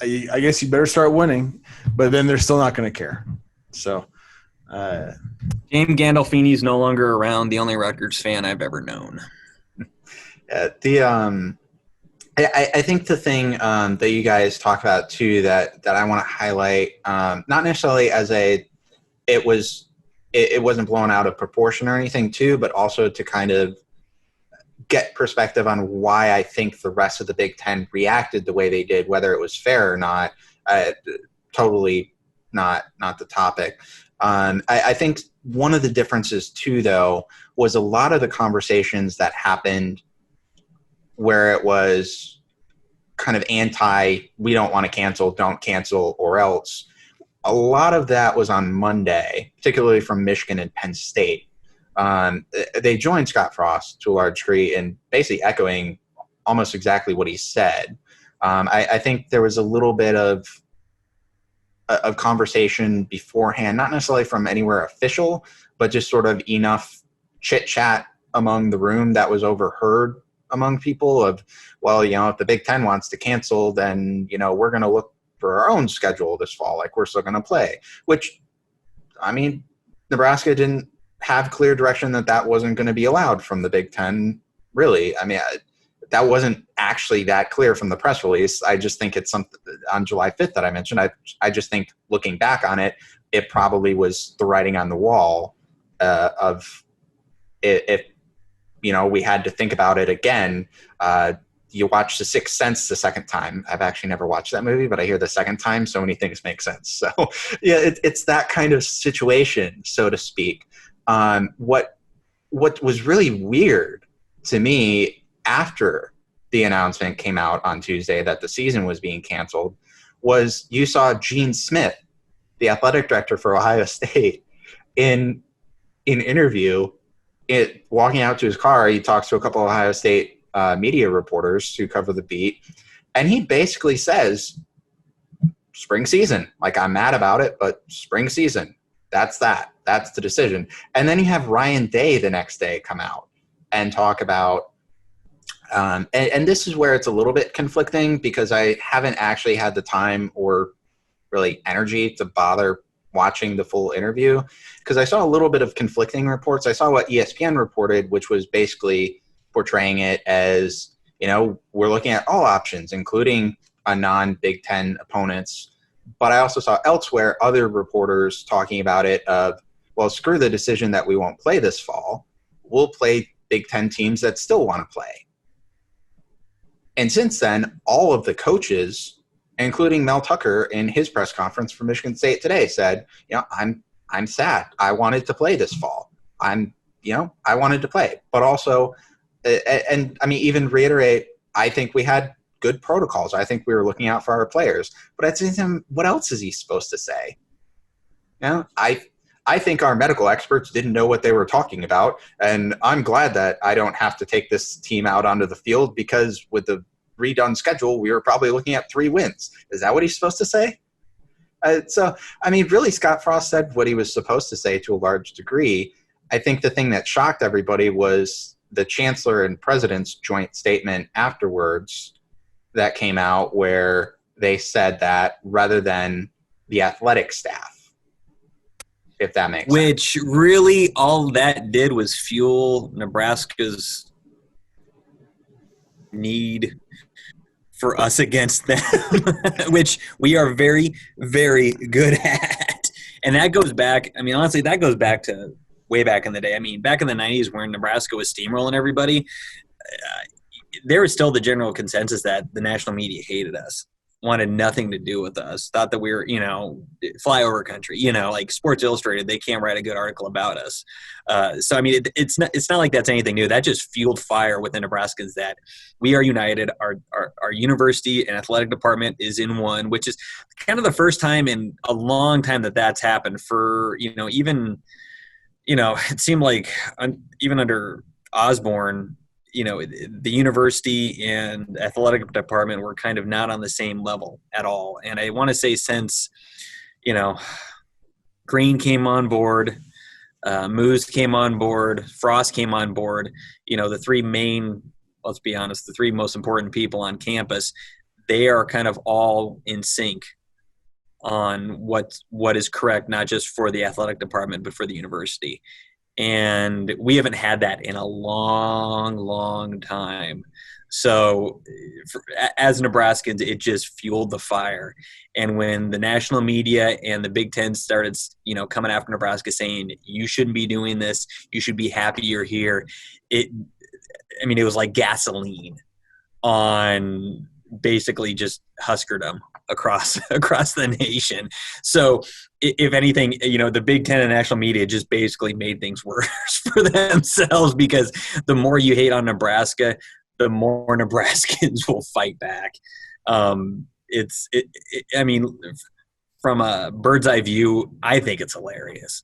guess you better start winning. But then they're still not going to care. So – James Gandolfini's no longer around, the only Rutgers fan I've ever known. I think the thing that you guys talk about too that I want to highlight, not necessarily as it was it wasn't blown out of proportion or anything too, but also to kind of get perspective on why I think the rest of the Big Ten reacted the way they did, whether it was fair or not. Totally not the topic. I think one of the differences too, though, was a lot of the conversations that happened where it was kind of we don't want to cancel, don't cancel, or else. A lot of that was on Monday, particularly from Michigan and Penn State. They joined Scott Frost to a large degree in basically echoing almost exactly what he said. I think there was a little bit of conversation beforehand, not necessarily from anywhere official, but just sort of enough chit chat among the room that was overheard among people of, well, if the Big Ten wants to cancel, then, we're going to look for our own schedule this fall. Like, we're still going to play, which, I mean, Nebraska didn't have clear direction that wasn't going to be allowed from the Big Ten, really. I mean, that wasn't actually that clear from the press release. I just think it's something on July 5th that I mentioned. I just think looking back on it, it probably was the writing on the wall of if we had to think about it again. You watch The Sixth Sense the second time. I've actually never watched that movie, but I hear the second time so many things make sense. So yeah, it's that kind of situation, so to speak. What was really weird to me after the announcement came out on Tuesday that the season was being canceled was you saw Gene Smith, the athletic director for Ohio State, in an interview, walking out to his car. He talks to a couple of Ohio State media reporters who cover the beat, and he basically says, spring season, like, I'm mad about it, but spring season, that's the decision. And then you have Ryan Day the next day come out and talk about and this is where it's a little bit conflicting, because I haven't actually had the time or really energy to bother watching the full interview, because I saw a little bit of conflicting reports. I saw what ESPN reported, which was basically portraying it as, we're looking at all options, including a non-Big Ten opponents. But I also saw elsewhere other reporters talking about it of, well, screw the decision that we won't play this fall. We'll play Big Ten teams that still want to play. And since then, all of the coaches, including Mel Tucker in his press conference for Michigan State today, said, I'm sad. I wanted to play this fall. I wanted to play. But also, and I mean, even reiterate, I think we had good protocols. I think we were looking out for our players. But at the same time, what else is he supposed to say? I think our medical experts didn't know what they were talking about, and I'm glad that I don't have to take this team out onto the field, because with the redone schedule, we were probably looking at 3 wins. Is that what he's supposed to say? So, I mean, really, Scott Frost said what he was supposed to say to a large degree. I think the thing that shocked everybody was the chancellor and president's joint statement afterwards that came out, where they said that rather than the athletic staff, if that makes sense. Which really all that did was fuel Nebraska's need for us against them, which we are very, very good at. And that goes back, I mean, honestly, that goes back to way back in the day. I mean, back in the 90s when Nebraska was steamrolling everybody, there was still the general consensus that the national media hated us, wanted nothing to do with us, thought that we were, flyover country, like Sports Illustrated, they can't write a good article about us. So, I mean, it's not like that's anything new. That just fueled fire within Nebraskans that we are united. Our university and athletic department is in one, which is kind of the first time in a long time that that's happened for, even, it seemed like even under Osborne, the university and athletic department were kind of not on the same level at all. And I want to say since, Green came on board, Moose came on board, Frost came on board, the three main, let's be honest, the three most important people on campus, they are kind of all in sync on what is correct, not just for the athletic department, but for the university. And we haven't had that in a long, long time. So as Nebraskans, it just fueled the fire. And when the national media and the Big Ten started, coming after Nebraska saying, you shouldn't be doing this, you should be happy you're here, it was like gasoline on basically just Huskerdom across the nation. So if anything, the Big Ten and national media just basically made things worse for themselves, because the more you hate on Nebraska, the more Nebraskans will fight back. From a bird's eye view, I think it's hilarious,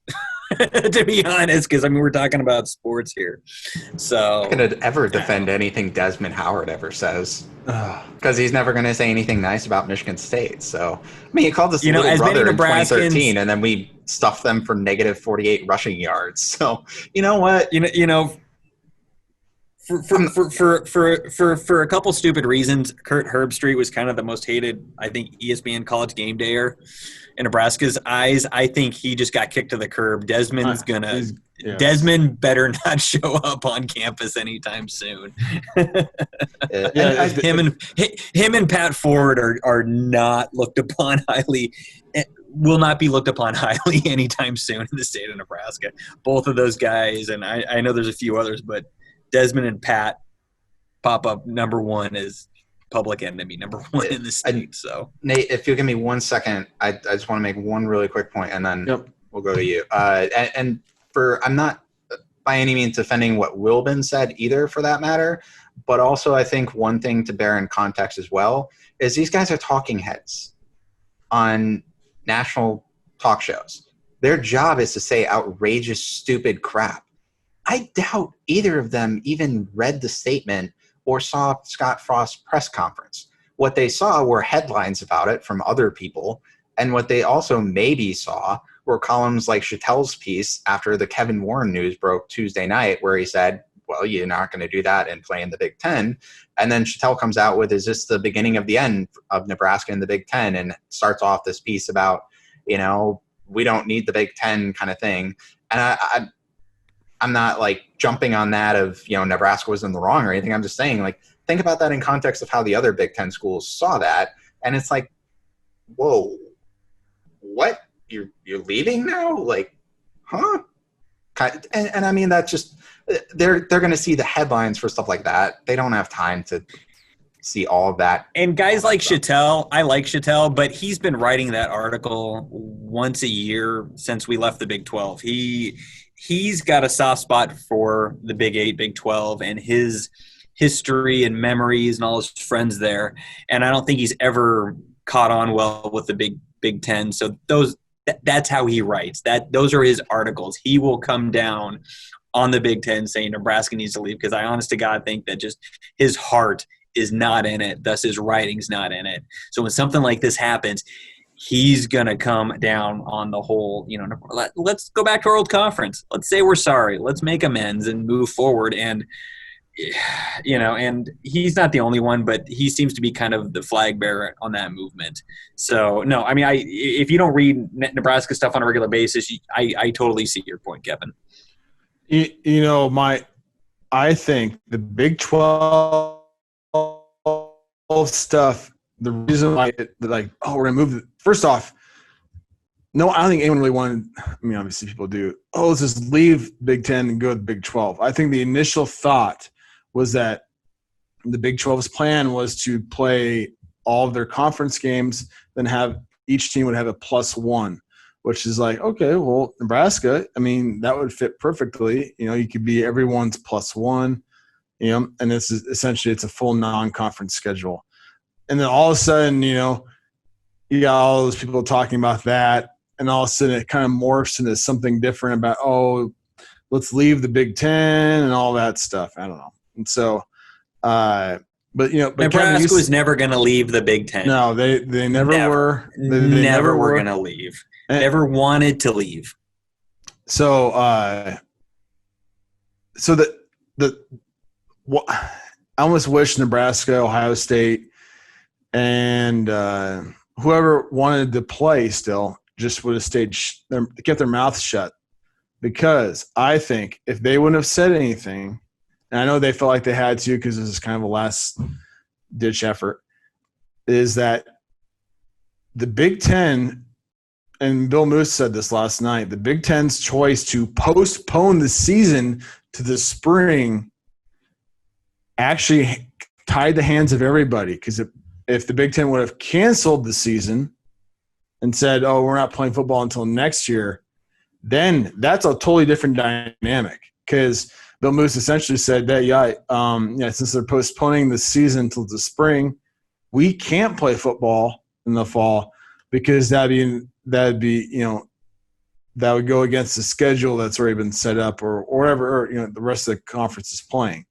to be honest, because we're talking about sports here. So I'm not going to ever defend anything Desmond Howard ever says, because he's never going to say anything nice about Michigan State. So he called us little brother in 2013, and then we stuffed them for negative 48 rushing yards. So you know what? For a couple stupid reasons, Kurt Herbstreit was kind of the most hated, I think, ESPN College Game Dayer in Nebraska's eyes. I think he just got kicked to the curb. Desmond better not show up on campus anytime soon. Him and Pat Ford are not looked upon highly. Will not be looked upon highly anytime soon in the state of Nebraska. Both of those guys, and I know there's a few others, but Desmond and Pat pop up number one as public enemy, number one in the state. So, Nate, if you'll give me 1 second, I just want to make one really quick point, and then we'll go to you. I'm not by any means defending what Wilbin said either, for that matter, but also I think one thing to bear in context as well is these guys are talking heads on national talk shows. Their job is to say outrageous, stupid crap. I doubt either of them even read the statement or saw Scott Frost's press conference. What they saw were headlines about it from other people, and what they also maybe saw were columns like Chattel's piece after the Kevin Warren news broke Tuesday night, where he said, well, you're not going to do that and play in the Big Ten. And then Chattel comes out with, is this the beginning of the end of Nebraska in the Big Ten? And starts off this piece about, we don't need the Big Ten kind of thing. And I'm not like jumping on that of, Nebraska was in the wrong or anything. I'm just saying, like, think about that in context of how the other Big Ten schools saw that. And it's like, whoa, what? You're leaving now? Like, huh? And that's just, they're going to see the headlines for stuff like that. They don't have time to see all of that. And guys like Chattel, I like Chattel, but he's been writing that article once a year since we left the Big 12. He's got a soft spot for the Big 8, Big 12, and his history and memories and all his friends there. And I don't think he's ever caught on well with the Big 10. So that's how he writes. Those are his articles. He will come down on the Big 10 saying Nebraska needs to leave, because I honest to God think that just his heart is not in it. Thus his writing's not in it. So when something like this happens, he's going to come down on the whole, let's go back to our old conference. Let's say we're sorry. Let's make amends and move forward. And, and he's not the only one, but he seems to be kind of the flag bearer on that movement. So, no, if you don't read Nebraska stuff on a regular basis, I totally see your point, Kevin. I think the Big 12 stuff, the reason why we're going to move – first off, no, I don't think anyone really wanted – obviously people do. Let's just leave Big 10 and go to the Big 12. I think the initial thought was that the Big 12's plan was to play all of their conference games, then have – each team would have a +1, which is like, okay, well, Nebraska, that would fit perfectly. You could be everyone's +1, and this is essentially it's a full non-conference schedule. And then all of a sudden, you got all those people talking about that, and all of a sudden it kind of morphs into something different about, let's leave the Big Ten and all that stuff. I don't know. And so, but Nebraska was never going to leave the Big Ten. No, they never were. They never were going to leave. Never wanted to leave. So, I almost wish Nebraska, Ohio State, and whoever wanted to play still just would have stayed, kept their mouths shut, because I think if they wouldn't have said anything, and I know they felt like they had to because this is kind of a last-ditch effort, is that the Big Ten, and Bill Moose said this last night, the Big Ten's choice to postpone the season to the spring actually tied the hands of everybody, because if the Big Ten would have canceled the season and said, oh, we're not playing football until next year, then that's a totally different dynamic, because Bill Moose essentially said that, since they're postponing the season until the spring, we can't play football in the fall because that would go against the schedule that's already been set up or whatever, or, the rest of the conference is playing.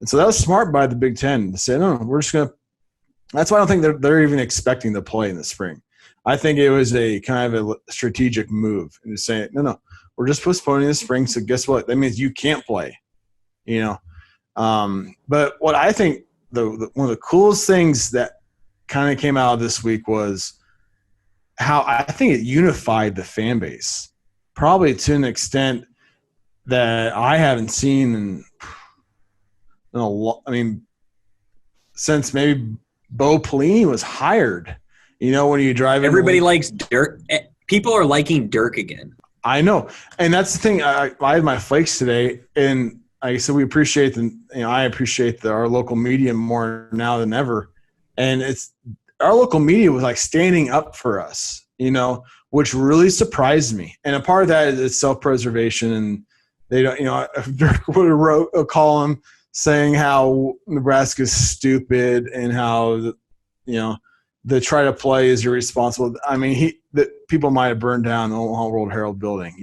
And so that was smart by the Big Ten to say, no, we're just going to – that's why I don't think they're even expecting to play in the spring. I think it was a kind of a strategic move and to say, no, we're just postponing the spring, so guess what? That means you can't play, But what I think one of the coolest things that kind of came out of this week was how I think it unified the fan base, probably to an extent that I haven't seen in a lot. I mean, since maybe Bo Pelini was hired. When you drive, everybody likes Dirk. People are liking Dirk again. I know, and that's the thing. I had my flakes today, and like I said, we appreciate I appreciate our local media more now than ever, and it's our local media was like standing up for us, which really surprised me. And a part of that is self-preservation, and they don't, Dirk would have wrote a column saying how Nebraska's stupid and how, the try to play is irresponsible. I mean, people might have burned down the Omaha World Herald building,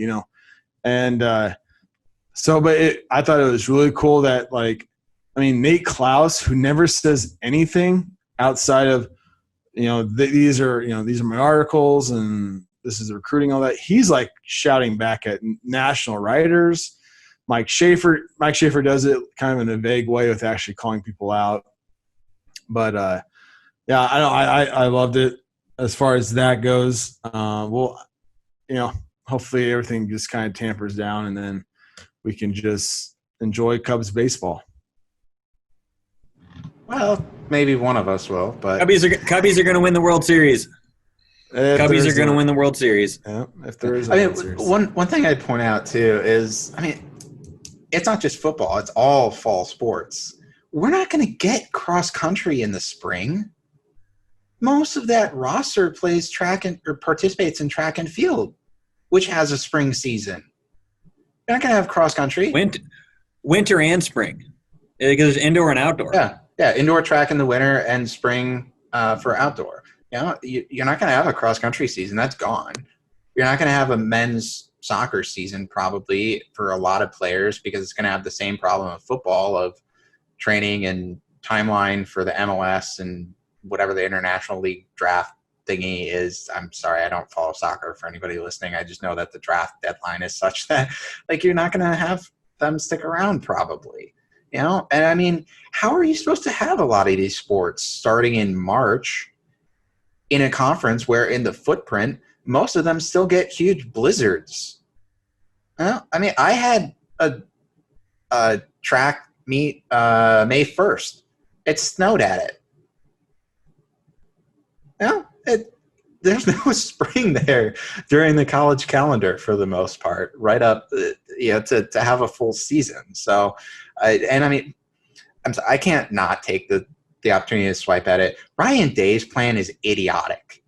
and I thought it was really cool that, Nate Klaus, who never says anything outside of, these are my articles and this is the recruiting, all that. He's like shouting back at national writers. Mike Schaefer does it kind of in a vague way with actually calling people out. But I loved it as far as that goes. Hopefully everything just kind of tampers down and then we can just enjoy Cubs baseball. Well, maybe one of us will, but Cubbies are going to win the World Series. Cubbies are going to win the World Series. Yeah, if there is a World Series. One thing I'd point out too is, it's not just football; it's all fall sports. We're not going to get cross country in the spring. Most of that roster plays participates in track and field, which has a spring season. You're not going to have cross country. Winter and spring, because there's indoor and outdoor. Yeah, indoor track in the winter and spring for outdoor. You're not going to have a cross country season. That's gone. You're not going to have a men's soccer season probably for a lot of players because it's going to have the same problem of football of training and timeline for the MLS and whatever the International League draft thingy is. I'm sorry, I don't follow soccer for anybody listening. I just know that the draft deadline is such that you're not going to have them stick around probably. And how are you supposed to have a lot of these sports starting in March in a conference where in the footprint, most of them still get huge blizzards? I had a track meet May 1st. It snowed at it. There's no spring there during the college calendar for the most part, right up, to have a full season. So, I can't not take the opportunity to swipe at it. Ryan Day's plan is idiotic.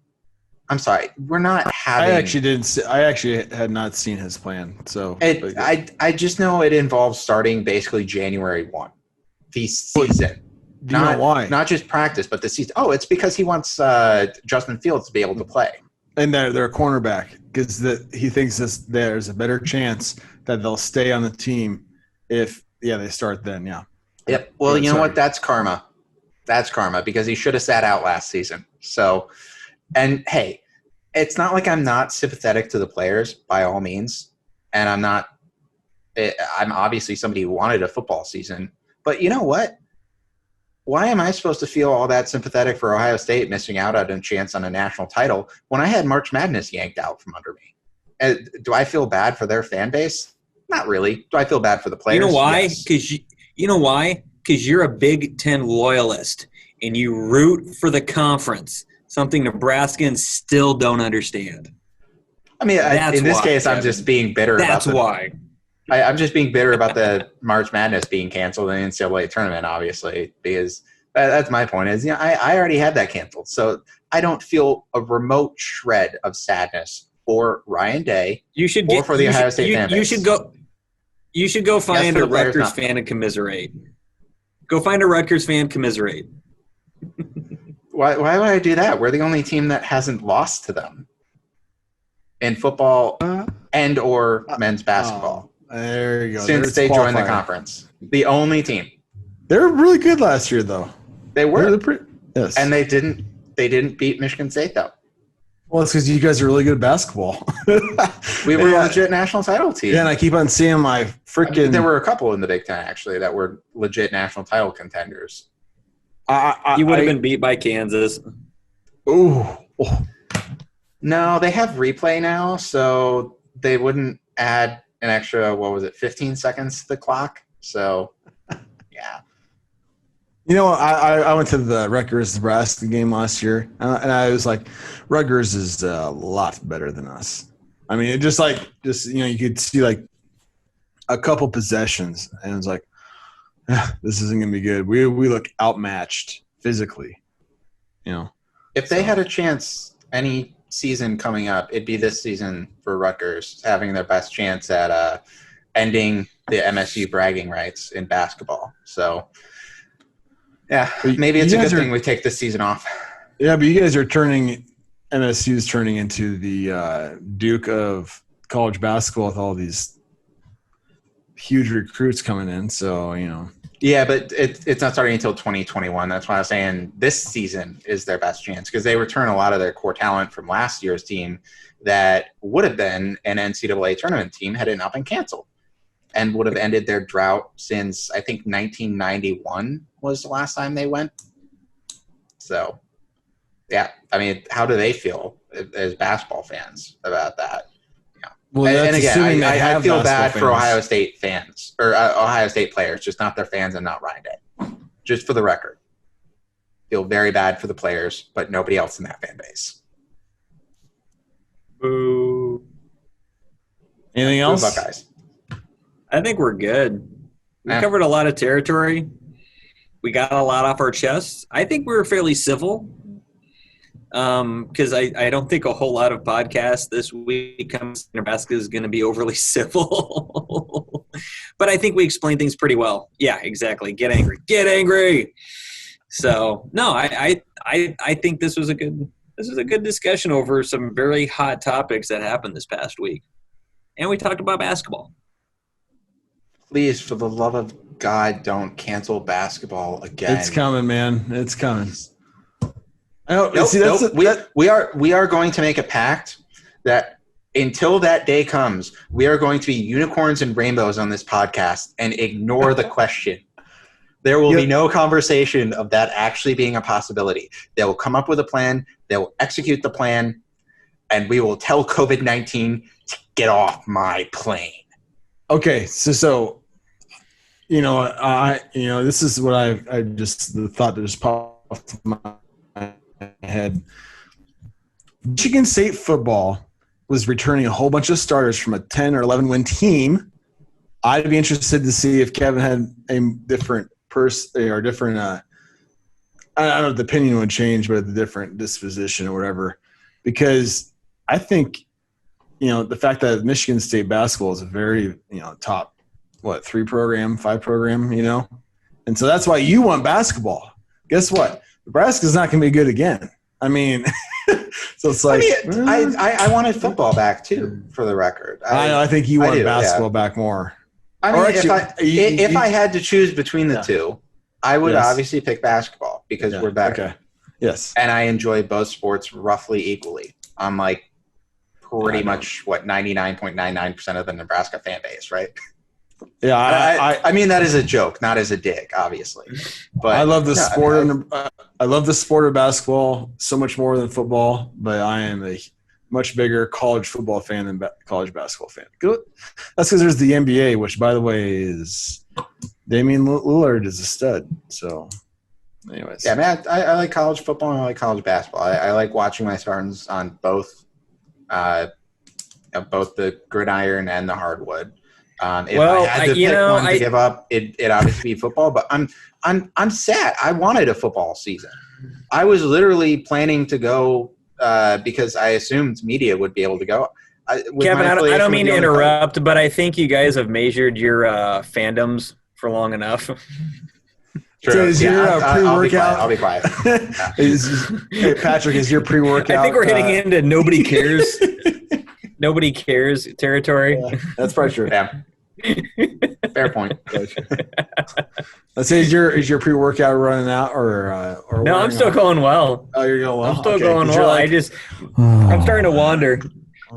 I'm sorry, we're not having. I actually had not seen his plan. So I just know it involves starting basically January 1, the season. Do you know why? Not just practice, but the season. Oh, it's because he wants Justin Fields to be able to play. And they're a cornerback because he thinks there's a better chance that they'll stay on the team if they start then. Yeah. Yep. Well, you know what? That's karma. That's karma because he should have sat out last season. So, and hey, it's not like I'm not sympathetic to the players by all means, and I'm not. I'm obviously somebody who wanted a football season, but you know what? Why am I supposed to feel all that sympathetic for Ohio State missing out on a chance on a national title when I had March Madness yanked out from under me? Do I feel bad for their fan base? Not really. Do I feel bad for the players? You know why? Yes. Because You know why? Because you're a Big Ten loyalist and you root for the conference, something Nebraskans still don't understand. I mean, in this case, Kevin. I'm just being bitter That's about why. I'm just being bitter about the March Madness being canceled in the NCAA tournament, obviously, because that's my point is, I already had that canceled. So I don't feel a remote shred of sadness for Ryan Day or for the Ohio State fan base. You should go find for a the players, Rutgers fan and commiserate. Go find a Rutgers fan, commiserate. Why would I do that? We're the only team that hasn't lost to them in football and or men's basketball. There you go. Since they joined the conference. The only team. They were really good last year, though. They were. Yes. And they didn't beat Michigan State, though. Well, it's because you guys are really good at basketball. We were a legit national title team. Yeah, and I keep on seeing my freaking. There were a couple in the Big Ten, actually, that were legit national title contenders. You would have been beat by Kansas. Ooh. No, they have replay now, so they wouldn't add an extra, 15 seconds to the clock? So, yeah. I went to the Rutgers Nebraska game last year, and I was like, Rutgers is a lot better than us. I mean, it just you could see like a couple possessions, and it was like, this isn't going to be good. We look outmatched physically, If they had a chance any season coming up, it'd be this season for Rutgers, having their best chance at ending the MSU bragging rights in basketball. So, yeah, maybe it's a good thing we take this season off. Yeah, but you guys are MSU's turning into the Duke of college basketball with all these huge recruits coming in. So, Yeah, but it's not starting until 2021. That's why I was saying this season is their best chance because they return a lot of their core talent from last year's team that would have been an NCAA tournament team had it not been canceled and would have ended their drought since, I think, 1991 was the last time they went. So, yeah, I mean, how do they feel as basketball fans about that? Well, and again, I feel bad fans. for Ohio State fans or Ohio State players, just not their fans and not Ryan Day. Just for the record, feel very bad for the players, but nobody else in that fan base. Boo. Anything else? Buckeyes. I think we're good. We covered a lot of territory. We got a lot off our chests. I think we were fairly civil. Because I don't think a whole lot of podcasts this week comes to Nebraska is going to be overly civil, but I think we explained things pretty well. Yeah, exactly. Get angry. So no, I think this was a good discussion over some very hot topics that happened this past week, and we talked about basketball. Please, for the love of God, don't cancel basketball again. It's coming, man. It's coming. We are going to make a pact that until that day comes, we are going to be unicorns and rainbows on this podcast and ignore the question. There will be no conversation of that actually being a possibility. They will come up with a plan, they will execute the plan, and we will tell COVID-19 to get off my plane. Okay, so this is what I just the thought that just popped in my head. Michigan State football was returning a whole bunch of starters from a 10 or 11 win team. I'd be interested to see if Kevin had a different person or different I don't know if the opinion would change, but a different disposition or whatever. Because I think, the fact that Michigan State basketball is a very, top 3 program, 5 program, and so that's why you want basketball. Guess what? Nebraska's not going to be good again. I mean, so it's like I wanted football back too, for the record. I think you want basketball back more. I mean, if I had to choose between the two, I would obviously pick basketball because we're better. Okay. Yes. And I enjoy both sports roughly equally. I'm like pretty much 99.99% of the Nebraska fan base, right? Yeah, I mean that is a joke, not as a dig, obviously. But I love the sport. I love the sport of basketball so much more than football. But I am a much bigger college football fan than college basketball fan. Good. That's because there's the NBA, which, by the way, is Damian Lillard is a stud. So, anyways. Yeah, man, I like college football and I like college basketball. I like watching my Spartans on both the gridiron and the hardwood. If I had to pick one to give up, it obviously be football. But I'm sad. I wanted a football season. I was literally planning to go because I assumed media would be able to go. Kevin, I don't mean to interrupt, but I think you guys have measured your fandoms for long enough. True. So is your pre-workout? I'll be quiet. Hey, Patrick, is your pre-workout? I think we're hitting into nobody cares. Nobody cares territory. Yeah, that's probably true. Yeah. Fair point. Let's say is your pre-workout running out or no? I'm still going well. Oh, you're going well. I'm still going well. Like, I'm starting to wander.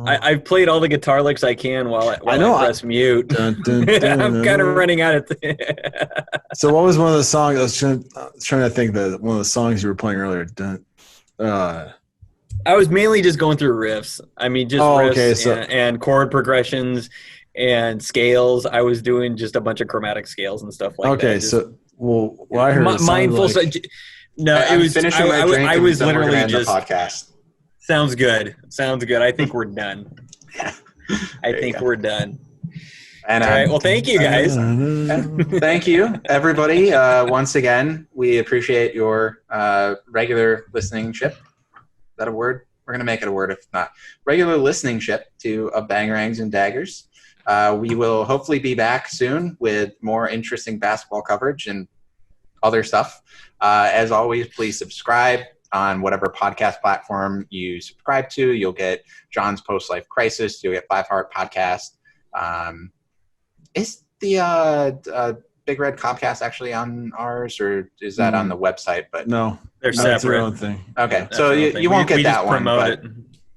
I've played all the guitar licks I can while I press mute. Dun, dun, dun, I'm kind of running out of. So what was one of the songs? I was trying to think that one of the songs you were playing earlier. I was mainly just going through riffs. I mean, just riffs and chord progressions and scales. I was doing just a bunch of chromatic scales and stuff like that. Okay, so I heard mindful. No, it was. Finishing my drink. I was literally just podcast. Sounds good. I think we're done. I think we're done. And, all right. Well, thank you guys. Thank you, everybody. Once again, we appreciate your regular listening-ship. Is that a word? We're going to make it a word if not. Regular listening-ship to Bangarangs and Daggers. We will hopefully be back soon with more interesting basketball coverage and other stuff. As always, please subscribe on whatever podcast platform you subscribe to. You'll get John's Post-Life Crisis. You'll get Five Heart Podcast. Is the Big Red Comcast actually on ours, or is that on the website? But no, they're separate. Their own thing. Okay, so you won't get that one.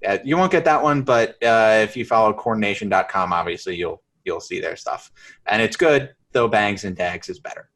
Yeah, you won't get that one. But if you follow coordination.com, obviously you'll see their stuff, and it's good. Though Bangs and Dags is better.